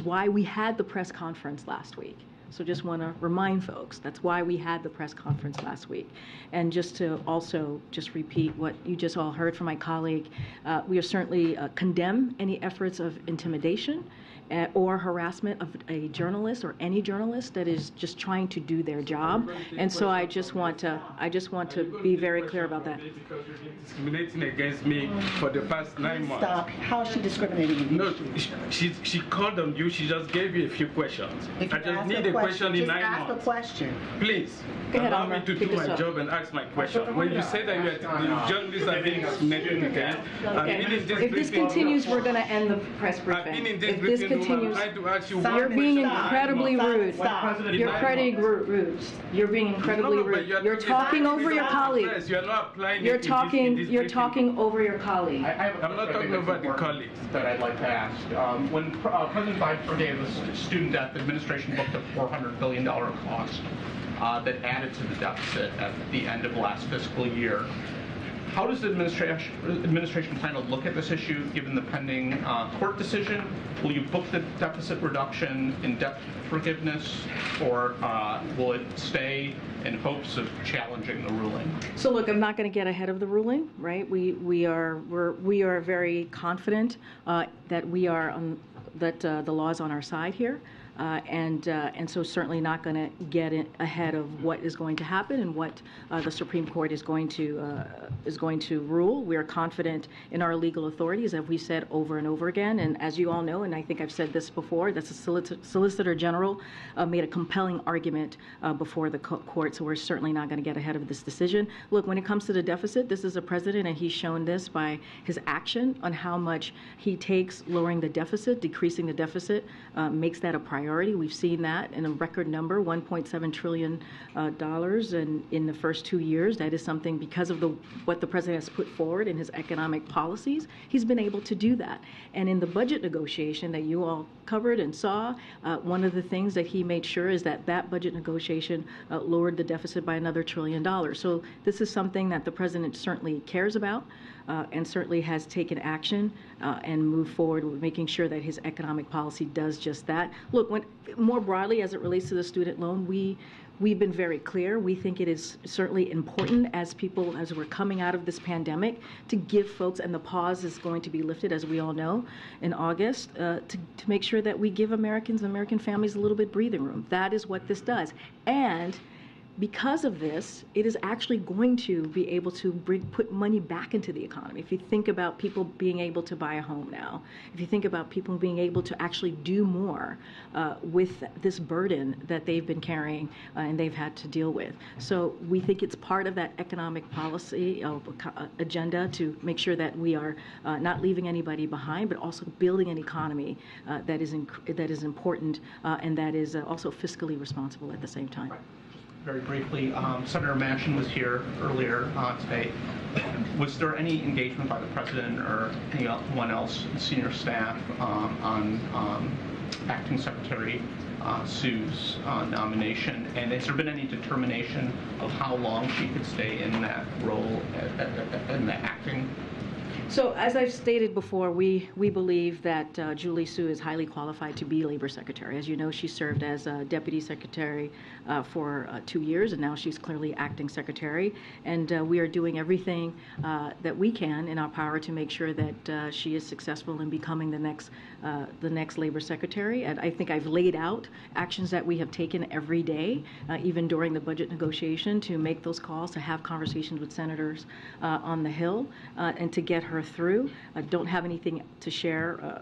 [SPEAKER 1] why we had the press conference last week. So just want to remind folks, that's why we had the press conference last week. And just to also just repeat what you just all heard from my colleague, we are certainly condemn any efforts of intimidation or harassment of a journalist or any journalist that is just trying to do their job. And so I just want to be very clear about that.
[SPEAKER 5] Because you've been discriminating against me for the past 9 months.
[SPEAKER 11] Stop. How is she discriminating against you?
[SPEAKER 5] No, she called on you. She just gave you a few questions.
[SPEAKER 11] If you
[SPEAKER 5] I just need a question in 9 months.
[SPEAKER 11] Just ask a question.
[SPEAKER 5] Please,
[SPEAKER 11] Go ahead,
[SPEAKER 5] allow me
[SPEAKER 11] Amra.
[SPEAKER 5] to do my job and ask my question. When you say that the journalists are being discriminated against,
[SPEAKER 1] If this continues, we're going to end the press briefing. If this continues, you're being incredibly rude. You're incredibly rude. You're being incredibly rude. You're talking over your colleague. You're talking over your colleague.
[SPEAKER 5] I'm not talking over the colleagues.
[SPEAKER 6] That I'd like to ask. When President Biden forgave the student debt, the administration booked a $400 billion cost that added to the deficit at the end of last fiscal year. How does the administration plan to look at this issue given the pending court decision? Will you book the deficit reduction in debt forgiveness, or will it stay in hopes of challenging the ruling?
[SPEAKER 1] So look, I'm not going to get ahead of the ruling, right? We are very confident that we are that the law is on our side here. And so certainly not going to get ahead of what is going to happen and what the Supreme Court is going to rule. We are confident in our legal authorities, as we said over and over again. And as you all know, and I think I've said this before, that the Solicitor General made a compelling argument before the court. So we're certainly not going to get ahead of this decision. Look, when it comes to the deficit, this is a president, and he's shown this by his action on how much he takes lowering the deficit, decreasing the deficit, makes that a priority. We've seen that in a record number, $1.7 trillion in the first 2 years. That is something, because of what the president has put forward in his economic policies, he's been able to do that. And in the budget negotiation that you all covered and saw, one of the things that he made sure is that budget negotiation lowered the deficit by another $1 trillion. So this is something that the president certainly cares about. and certainly has taken action and moved forward with making sure that his economic policy does just that. Look, more broadly as it relates to the student loan, we've been very clear. We think it is certainly important as we're coming out of this pandemic, to give folks, and the pause is going to be lifted, as we all know, in August, to make sure that we give American families a little bit breathing room. That is what this does. And because of this, it is actually going to be able to put money back into the economy. If you think about people being able to buy a home now, if you think about people being able to actually do more with this burden that they've been carrying and they've had to deal with. So we think it's part of that economic policy agenda to make sure that we are not leaving anybody behind, but also building an economy that is important and that is also fiscally responsible at the same time.
[SPEAKER 6] Very briefly, Senator Manchin was here earlier today. Was there any engagement by the president or anyone else in senior staff on Acting Secretary Sue's nomination? And has there been any determination of how long she could stay in that role in the acting?
[SPEAKER 1] So as I've stated before, we believe that Julie Su is highly qualified to be Labor Secretary. As you know, she served as Deputy Secretary for 2 years, and now she's clearly Acting Secretary. And we are doing everything that we can in our power to make sure that she is successful in becoming the next Labor Secretary. And I think I've laid out actions that we have taken every day, even during the budget negotiation, to make those calls, to have conversations with senators on the Hill, and to get her through. I don't have anything to share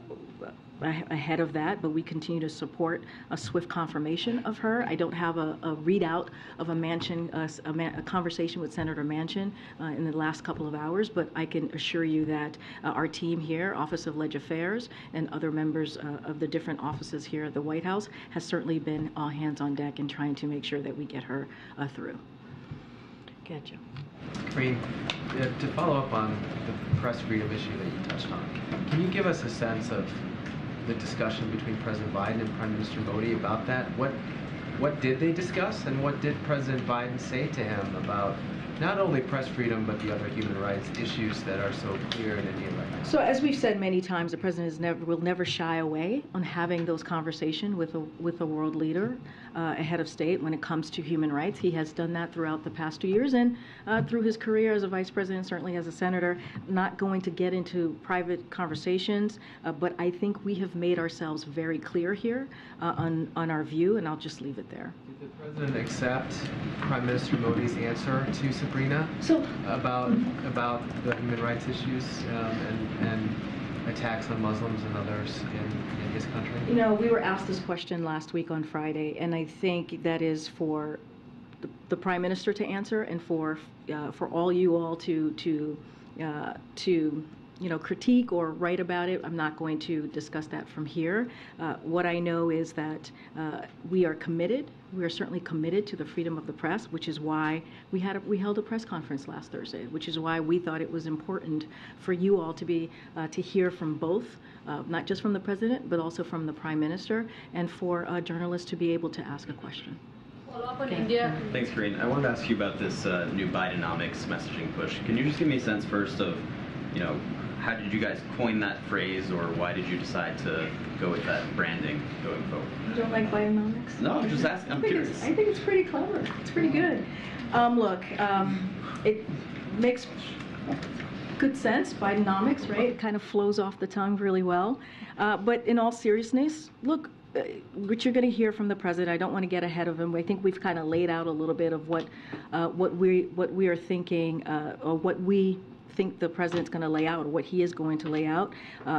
[SPEAKER 1] ahead of that, but we continue to support a swift confirmation of her. I don't have a readout of a conversation with Senator Manchin in the last couple of hours, but I can assure you that our team here, Office of Leg Affairs, and other members of the different offices here at the White House has certainly been all hands on deck in trying to make sure that we get her through. Gotcha.
[SPEAKER 7] Karine, to follow up on the press freedom issue that you touched on, can you give us a sense of the discussion between President Biden and Prime Minister Modi about that? What did they discuss, and what did President Biden say to him about not only press freedom but the other human rights issues that are so clear in India right now?
[SPEAKER 1] So as we've said many times, the president will never shy away on having those conversations with a world leader, a head of state, when it comes to human rights. He has done that throughout the past 2 years and through his career as a vice president, certainly as a senator. Not going to get into private conversations, but I think we have made ourselves very clear here on our view, and I'll just leave it there.
[SPEAKER 7] Did the president accept Prime Minister Modi's answer to Sabrina about the human rights issues and attacks on Muslims and others in his country?
[SPEAKER 1] You know, we were asked this question last week on Friday, and I think that is for the Prime Minister to answer, and for all you all to critique or write about it. I'm not going to discuss that from here. What I know is that we are committed. We are certainly committed to the freedom of the press, which is why we held a press conference last Thursday, which is why we thought it was important for you all to hear from both, not just from the president, but also from the Prime Minister, and for journalists to be able to ask a question.
[SPEAKER 16] Thanks, Karine. I wanted to ask you about this new Bidenomics messaging push. Can you just give me a sense first of, how did you guys coin that phrase, or why did you decide to go with that branding going forward?
[SPEAKER 1] You don't like Bidenomics?
[SPEAKER 16] No, I'm just asking. I'm curious.
[SPEAKER 1] I think it's pretty clever. It's pretty good. It makes good sense, Bidenomics, right? It kind of flows off the tongue really well. But in all seriousness, look, what you're going to hear from the president, I don't want to get ahead of him. I think we've kind of laid out a little bit of what we are thinking, or what we think the president's going to lay out, or what he is going to lay out.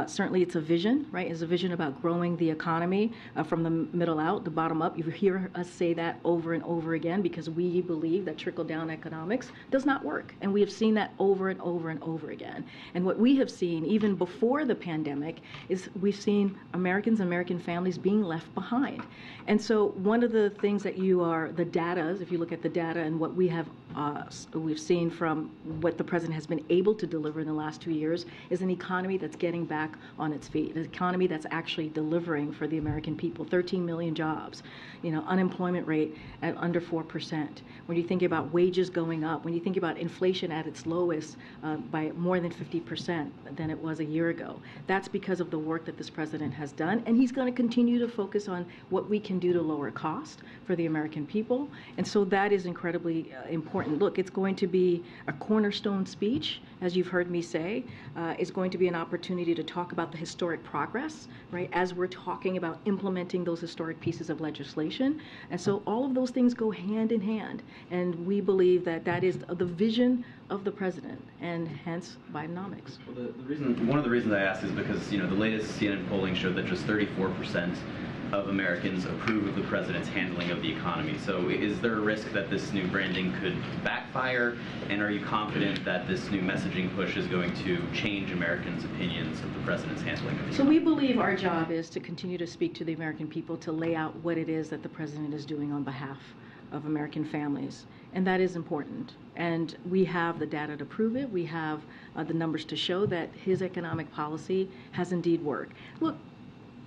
[SPEAKER 1] Certainly it's a vision, right? It's a vision about growing the economy from the middle out, the bottom up. You hear us say that over and over again, because we believe that trickle-down economics does not work. And we have seen that over and over and over again. And what we have seen, even before the pandemic, is we've seen American families being left behind. And so one of the things that the data, if you look at the data and what we've seen from what the president has been able able to deliver in the last 2 years is an economy that's getting back on its feet, an economy that's actually delivering for the American people. 13 million jobs, unemployment rate at under 4%. When you think about wages going up, when you think about inflation at its lowest by more than 50% than it was a year ago, that's because of the work that this president has done, and he's going to continue to focus on what we can do to lower cost for the American people. And so that is incredibly important. Look, it's going to be a cornerstone speech, as you've heard me say. It's going to be an opportunity to talk about the historic progress, right, as we're talking about implementing those historic pieces of legislation. And so all of those things go hand in hand. And we believe that that is the vision of the president, and hence Bidenomics.
[SPEAKER 16] Well, one of the reasons I ask is because, the latest CNN polling showed that just 34% of Americans approve of the president's handling of the economy. So is there a risk that this new branding could backfire? And are you confident that this new messaging push is going to change Americans' opinions of the president's handling of the
[SPEAKER 1] So we believe our job is to continue to speak to the American people, to lay out what it is that the president is doing on behalf of American families. And that is important. And we have the data to prove it. We have the numbers to show that his economic policy has indeed worked. Look,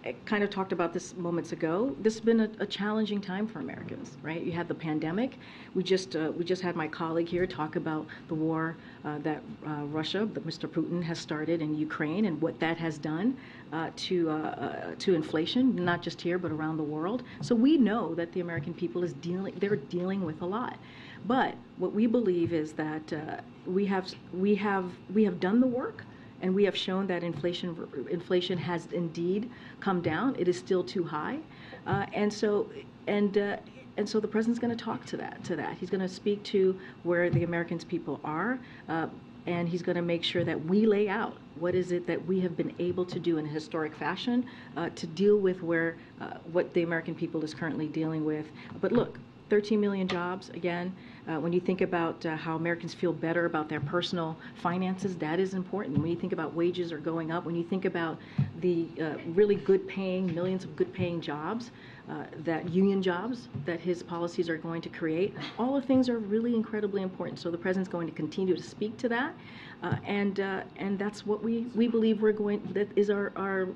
[SPEAKER 1] I kind of talked about this moments ago. This has been a challenging time for Americans, right? You had the pandemic. We just had my colleague here talk about the war that Mr. Putin has started in Ukraine, and what that has done to inflation, not just here but around the world. So we know that the American people they're dealing with a lot. But what we believe is that we have done the work. And we have shown that inflation has indeed come down. It is still too high, and so the president's going to talk to that. He's going to speak to where the Americans people are, and he's going to make sure that we lay out what is it that we have been able to do in a historic fashion to deal with what the American people is currently dealing with. But look, 13 million jobs, again, when you think about how Americans feel better about their personal finances, that is important. When you think about wages are going up, when you think about the really good paying, millions of good paying jobs, that union jobs that his policies are going to create, all of things are really incredibly important. So the president's going to continue to speak to that, and that's what we believe that is our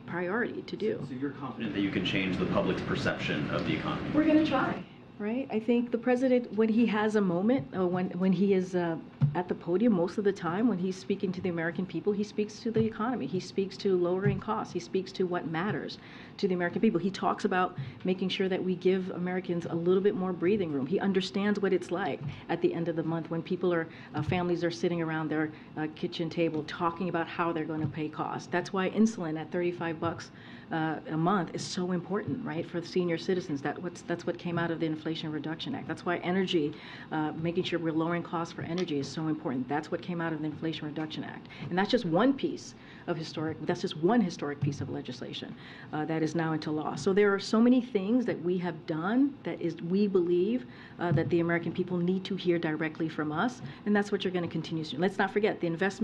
[SPEAKER 1] priority to do.
[SPEAKER 16] So you're confident that you can change the public's perception of the economy?
[SPEAKER 1] We're going to try, right? I think the president, when he has a moment, when he is at the podium, most of the time when he's speaking to the American people, he speaks to the economy. He speaks to lowering costs. He speaks to what matters to the American people. He talks about making sure that we give Americans a little bit more breathing room. He understands what it's like at the end of the month when families are sitting around their kitchen table talking about how they're going to pay costs. That's why insulin at $35 a month is so important, right, for the senior citizens. That's what came out of the Inflation Reduction Act. That's why energy, making sure we're lowering costs for energy is so important. That's what came out of the Inflation Reduction Act. And that's just one piece of that's just one historic piece of legislation that is now into law. So there are so many things that we have done we believe that the American people need to hear directly from us, and that's what you're going to continue to do. Let's not forget the Invest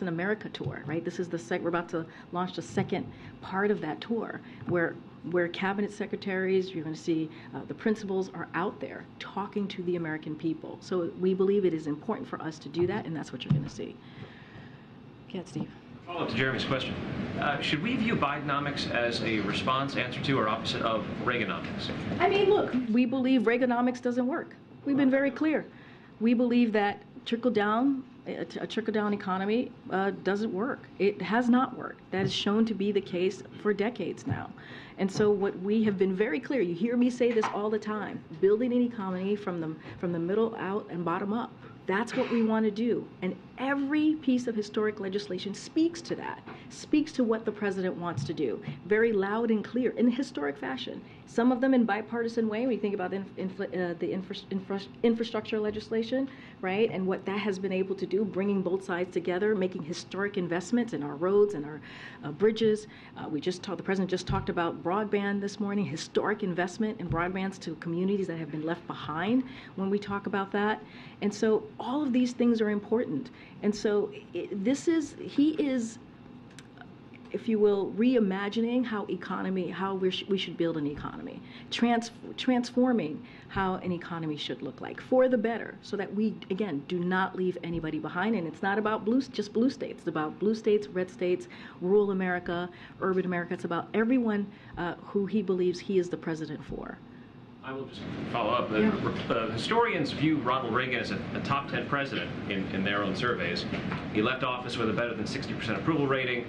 [SPEAKER 1] in America tour, right? This is we're about to launch the second part of that tour, where cabinet secretaries, you're going to see the principals are out there talking to the American people. So we believe it is important for us to do that, and that's what you're going to see. Yeah, Steve.
[SPEAKER 18] Follow up to Jeremy's question. Should we view Bidenomics as a response, answer to, or opposite of Reaganomics?
[SPEAKER 1] I mean, look, we believe Reaganomics doesn't work. We've been very clear. We believe that a trickle-down economy doesn't work. It has not worked. That is shown to be the case for decades now. And so what we have been very clear, you hear me say this all the time, building an economy from the middle out and bottom up. That's what we want to do. And every piece of historic legislation speaks to that, speaks to what the president wants to do, very loud and clear in a historic fashion. Some of them in bipartisan way. When you think about the infrastructure legislation, right, and what that has been able to do, bringing both sides together, making historic investments in our roads and our bridges. The president just talked about broadband this morning, historic investment in broadbands to communities that have been left behind when we talk about that. And so all of these things are important. And so if you will, reimagining how we should build an economy, transforming how an economy should look like for the better, so that we, again, do not leave anybody behind. And it's not about just blue states. It's about blue states, red states, rural America, urban America. It's about everyone who he believes he is the president for.
[SPEAKER 18] I will just follow up. Historians view Ronald Reagan as a top 10 president in their own surveys. He left office with a better than 60% approval rating.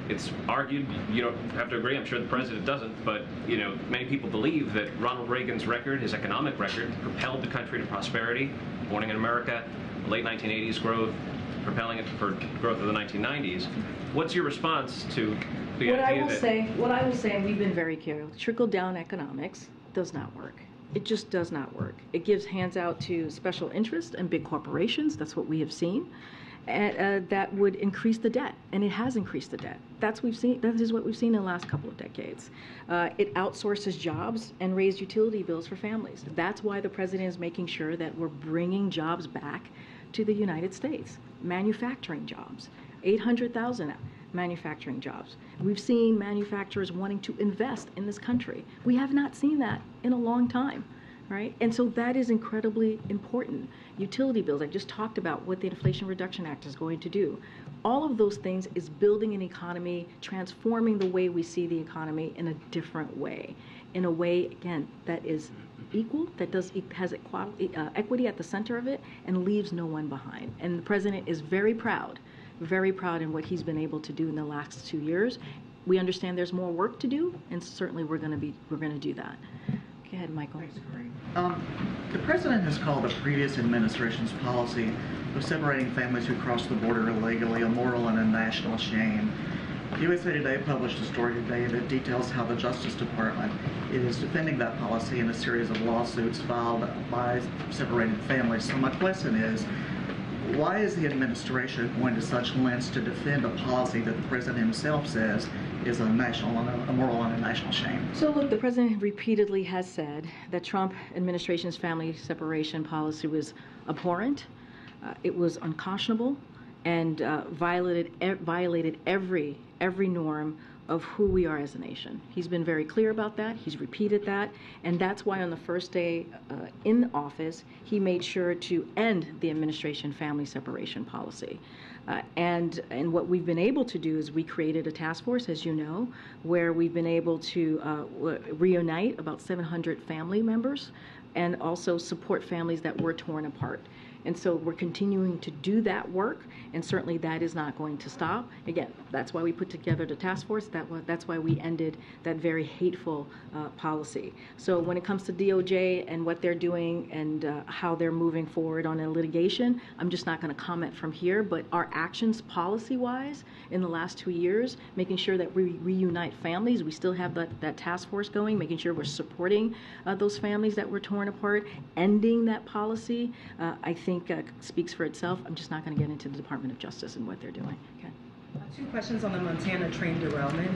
[SPEAKER 18] It's argued, you don't have to agree, I'm sure the president doesn't, but many people believe that Ronald Reagan's record, his economic record, propelled the country to prosperity, born in America, the late 1980s growth, propelling it for growth of the 1990s. What's your response to the idea that...
[SPEAKER 1] What I will say, and we've been very careful, trickle-down economics does not work. It just does not work. It gives hands out to special interests and big corporations. That's what we have seen. And, that would increase the debt, and it has increased the debt. That is what we've seen in the last couple of decades. It outsources jobs and raised utility bills for families. That's why the president is making sure that we're bringing jobs back to the United States. Manufacturing jobs, 800,000 manufacturing jobs. We've seen manufacturers wanting to invest in this country. We have not seen that in a long time, right? And so that is incredibly important. Utility bills, I just talked about what the Inflation Reduction Act is going to do. All of those things is building an economy, transforming the way we see the economy in a different way, in a way, again, that is equal, that has equity at the center of it, and leaves no one behind. And the president is very proud in what he's been able to do in the last 2 years. We understand there's more work to do, and certainly we're going to do that. Go ahead, Michael.
[SPEAKER 8] Thanks, Karine. The president has called the previous administration's policy of separating families who cross the border illegally a moral and a national shame. USA Today published a story today that details how the Justice Department is defending that policy in a series of lawsuits filed by separated families. So my question is, why is the administration going to such lengths to defend a policy that the president himself says is a moral and a national shame?
[SPEAKER 1] So look, the president repeatedly has said that Trump administration's family separation policy was abhorrent, it was unconscionable, and violated every norm of who we are as a nation. He's been very clear about that. He's repeated that, and that's why on the first day in office, he made sure to end the administration family separation policy. And what we've been able to do is we created a task force, as you know, where we've been able to reunite about 700 family members and also support families that were torn apart. And so we're continuing to do that work, and certainly that is not going to stop. Again, that's why we put together the task force. That's why we ended that very hateful policy. So when it comes to DOJ and what they're doing and how they're moving forward on a litigation, I'm just not going to comment from here. But our actions policy-wise in the last 2 years, making sure that we reunite families, we still have that task force going, making sure we're supporting those families that were torn apart, ending that policy, I think speaks for itself. I'm just not going to get into the Department of Justice and what they're doing. Okay.
[SPEAKER 22] Two questions on the Montana train derailment.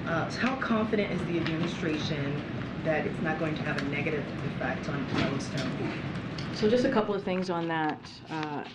[SPEAKER 22] How confident is the administration that it's not going to have a negative effect on Yellowstone?
[SPEAKER 1] So just a couple of things on that.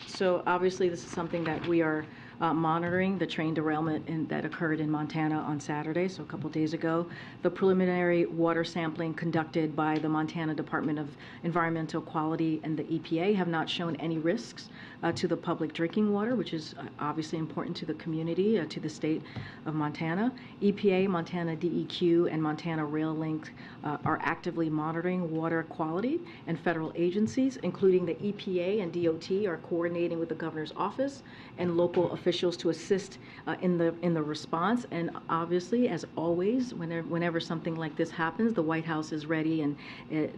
[SPEAKER 1] So obviously this is something that we are monitoring, the train derailment that occurred in Montana on Saturday, so a couple days ago. The preliminary water sampling conducted by the Montana Department of Environmental Quality and the EPA have not shown any risks to the public drinking water, which is obviously important to the community, to the state of Montana. EPA, Montana DEQ, and Montana Rail Link are actively monitoring water quality, and federal agencies, including the EPA and DOT, are coordinating with the governor's office and local officials to assist in the response. And obviously, as always, whenever something like this happens, the White House is ready and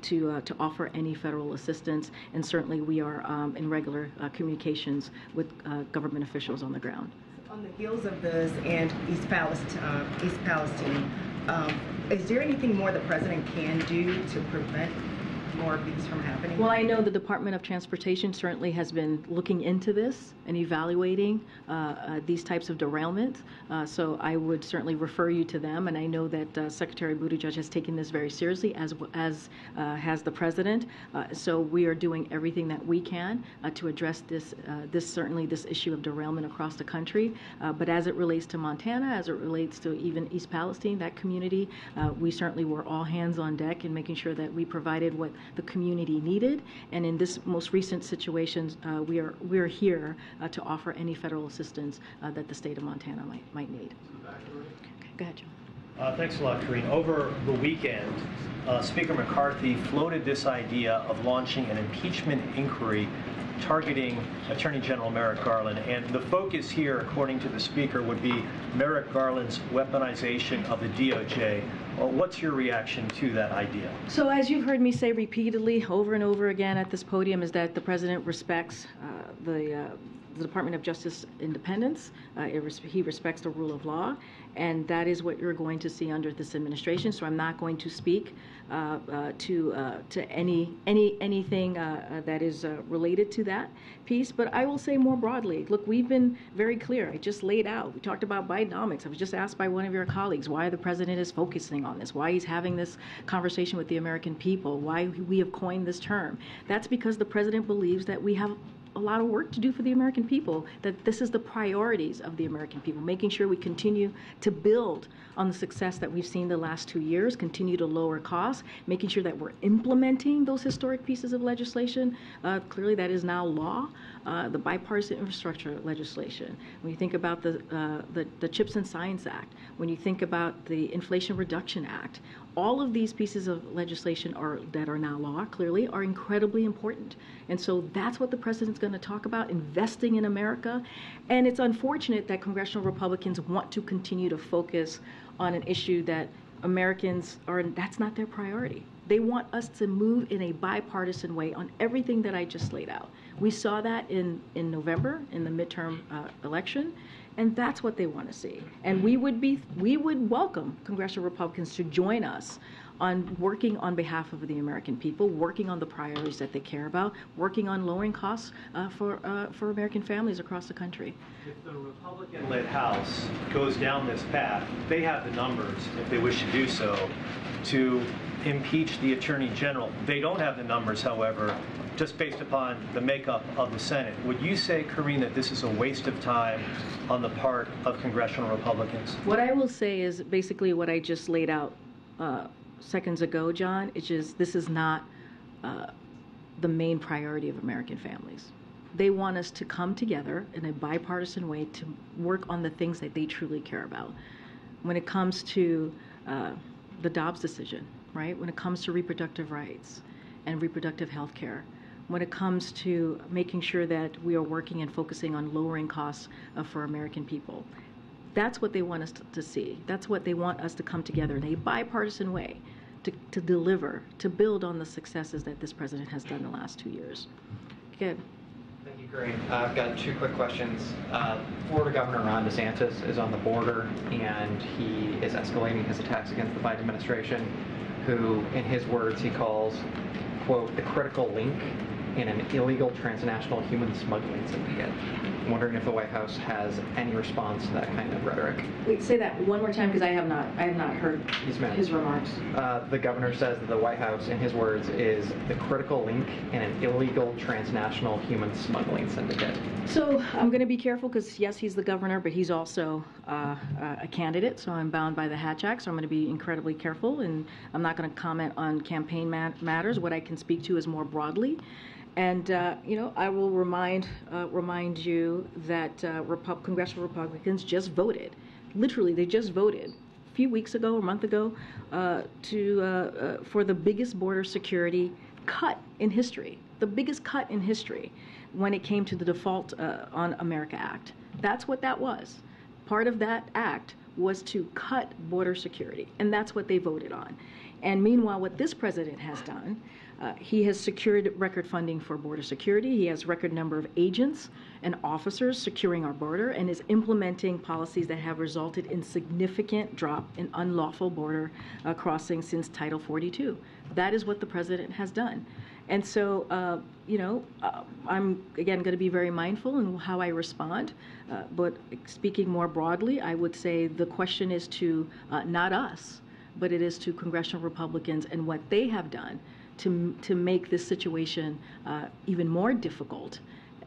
[SPEAKER 1] to offer any federal assistance. And certainly, we are in regular communications with government officials on the ground.
[SPEAKER 22] On the heels of this and East Palestine, is there anything more the president can do to prevent more of these from happening?
[SPEAKER 1] Well, I know the Department of Transportation certainly has been looking into this and evaluating these types of derailment. So I would certainly refer you to them. And I know that Secretary Buttigieg has taken this very seriously, as has the President. So we are doing everything that we can to address this issue of derailment across the country. But as it relates to Montana, as it relates to even East Palestine, that community, we certainly were all hands on deck in making sure that we provided what the community needed. And in this most recent situation, we are here to offer any federal assistance that the state of Montana might need. Okay, go ahead, John.
[SPEAKER 9] Thanks a lot, Karine. Over the weekend, Speaker McCarthy floated this idea of launching an impeachment inquiry targeting Attorney General Merrick Garland. And the focus here, according to the Speaker, would be Merrick Garland's weaponization of the DOJ. What's your reaction to that idea? So
[SPEAKER 1] as you've heard me say repeatedly over and over again at this podium, is that the President respects the Department of Justice independence. He respects the rule of law, and that is what you're going to see under this administration. So I'm not going to speak to anything that is related to that piece. But I will say more broadly, look, we've been very clear. I just laid out. We talked about Bidenomics. I was just asked by one of your colleagues why the President is focusing on this, why he's having this conversation with the American people, why we have coined this term. That's because the President believes that we have a lot of work to do for the American people, that this is the priorities of the American people, making sure we continue to build on the success that we've seen the last 2 years, continue to lower costs, making sure that we're implementing those historic pieces of legislation. Clearly that is now law, the bipartisan infrastructure legislation. When you think about the CHIPS and Science Act, when you think about the Inflation Reduction Act, all of these pieces of legislation that are now law, clearly, are incredibly important. And so that's what the President's going to talk about, investing in America. And it's unfortunate that congressional Republicans want to continue to focus on an issue that Americans that's not their priority. They want us to move in a bipartisan way on everything that I just laid out. We saw that in November in the midterm election. And that's what they want to see. And we would welcome congressional Republicans to join us on working on behalf of the American people, working on the priorities that they care about, working on lowering costs for American families across the country.
[SPEAKER 9] If the Republican-led House goes down this path, they have the numbers, if they wish to do so, to impeach the Attorney General. They don't have the numbers, however, just based upon the makeup of the Senate. Would you say, Karine, that this is a waste of time on the part of congressional Republicans?
[SPEAKER 1] What I will say is basically what I just laid out seconds ago, John. It's just this is not the main priority of American families. They want us to come together in a bipartisan way to work on the things that they truly care about. When it comes to the Dobbs decision, right? When it comes to reproductive rights and reproductive health care, when it comes to making sure that we are working and focusing on lowering costs for American people. That's what they want us to see. That's what they want us to come together in a bipartisan way to deliver, to build on the successes that this President has done the last 2 years. Good.
[SPEAKER 10] Thank you, Karine. I've got 2 quick questions. Florida Governor Ron DeSantis is on the border, and he is escalating his attacks against the Biden administration, who, in his words, he calls, quote, the critical link in an illegal transnational human smuggling syndicate. I'm wondering if the White House has any response to that kind of rhetoric.
[SPEAKER 1] Wait, say that one more time, because I have not heard his remarks.
[SPEAKER 10] The governor says that the White House, in his words, is the critical link in an illegal transnational human smuggling syndicate.
[SPEAKER 1] So I'm going to be careful because, yes, he's the governor, but he's also a candidate, so I'm bound by the Hatch Act, so I'm going to be incredibly careful, and I'm not going to comment on campaign matters. What I can speak to is more broadly. And, I will remind you that congressional Republicans just voted. Literally, they just voted a few weeks ago, a month ago, for the biggest border security cut in history, the biggest cut in history when it came to the Default on America Act. That's what that was. Part of that act was to cut border security, and that's what they voted on. And meanwhile, what this president has done He has secured record funding for border security. He has record number of agents and officers securing our border and is implementing policies that have resulted in significant drop in unlawful border crossing since Title 42. That is what the president has done. And so, I'm, again, going to be very mindful in how I respond. But speaking more broadly, I would say the question is to not us, but it is to congressional Republicans and what they have done to make this situation even more difficult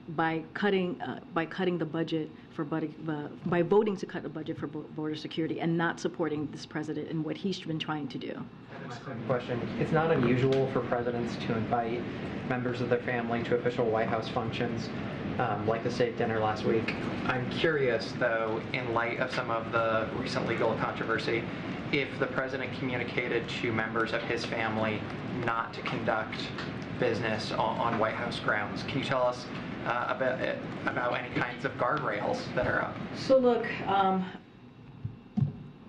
[SPEAKER 1] by cutting the budget for by voting to cut the budget for border security and not supporting this president and what he's been trying to do.
[SPEAKER 10] Question. It's not unusual for presidents to invite members of their family to official White House functions, like the state dinner last week. I'm curious, though, in light of some of the recent legal controversy, if the president communicated to members of his family not to conduct business on White House grounds. Can you tell us about any kinds of guardrails that are up?
[SPEAKER 1] So look,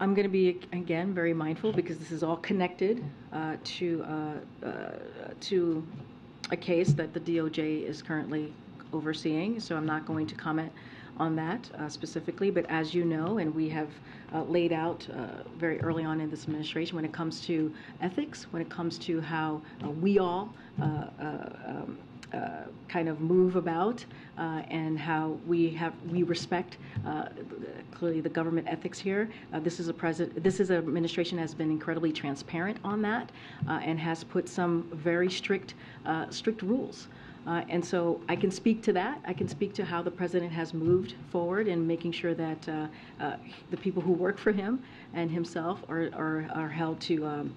[SPEAKER 1] I'm going to be, again, very mindful because this is all connected to a case that the DOJ is currently overseeing, so I'm not going to comment on that specifically. But as you know, and we have laid out very early on in this administration, when it comes to ethics, when it comes to how we all kind of move about and how we respect clearly the government ethics here. This is an administration that has been incredibly transparent on that and has put some very strict rules. And so I can speak to that. I can speak to how the president has moved forward in making sure that the people who work for him and himself are held to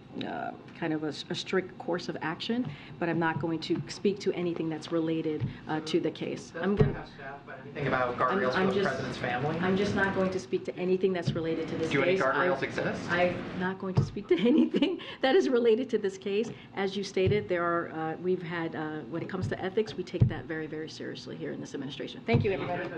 [SPEAKER 1] kind of a strict course of action. But I'm not going to speak to anything that's related to the case. I'm going to
[SPEAKER 10] anything about guardrails for the president's family?
[SPEAKER 1] I'm just not going to speak to anything that's related to this case.
[SPEAKER 10] Do any guardrails exist?
[SPEAKER 1] I'm not going to speak to anything that is related to this case. As you stated, there are we've had when it comes to ethics, we take that very, very seriously here in this administration. Thank you, everybody.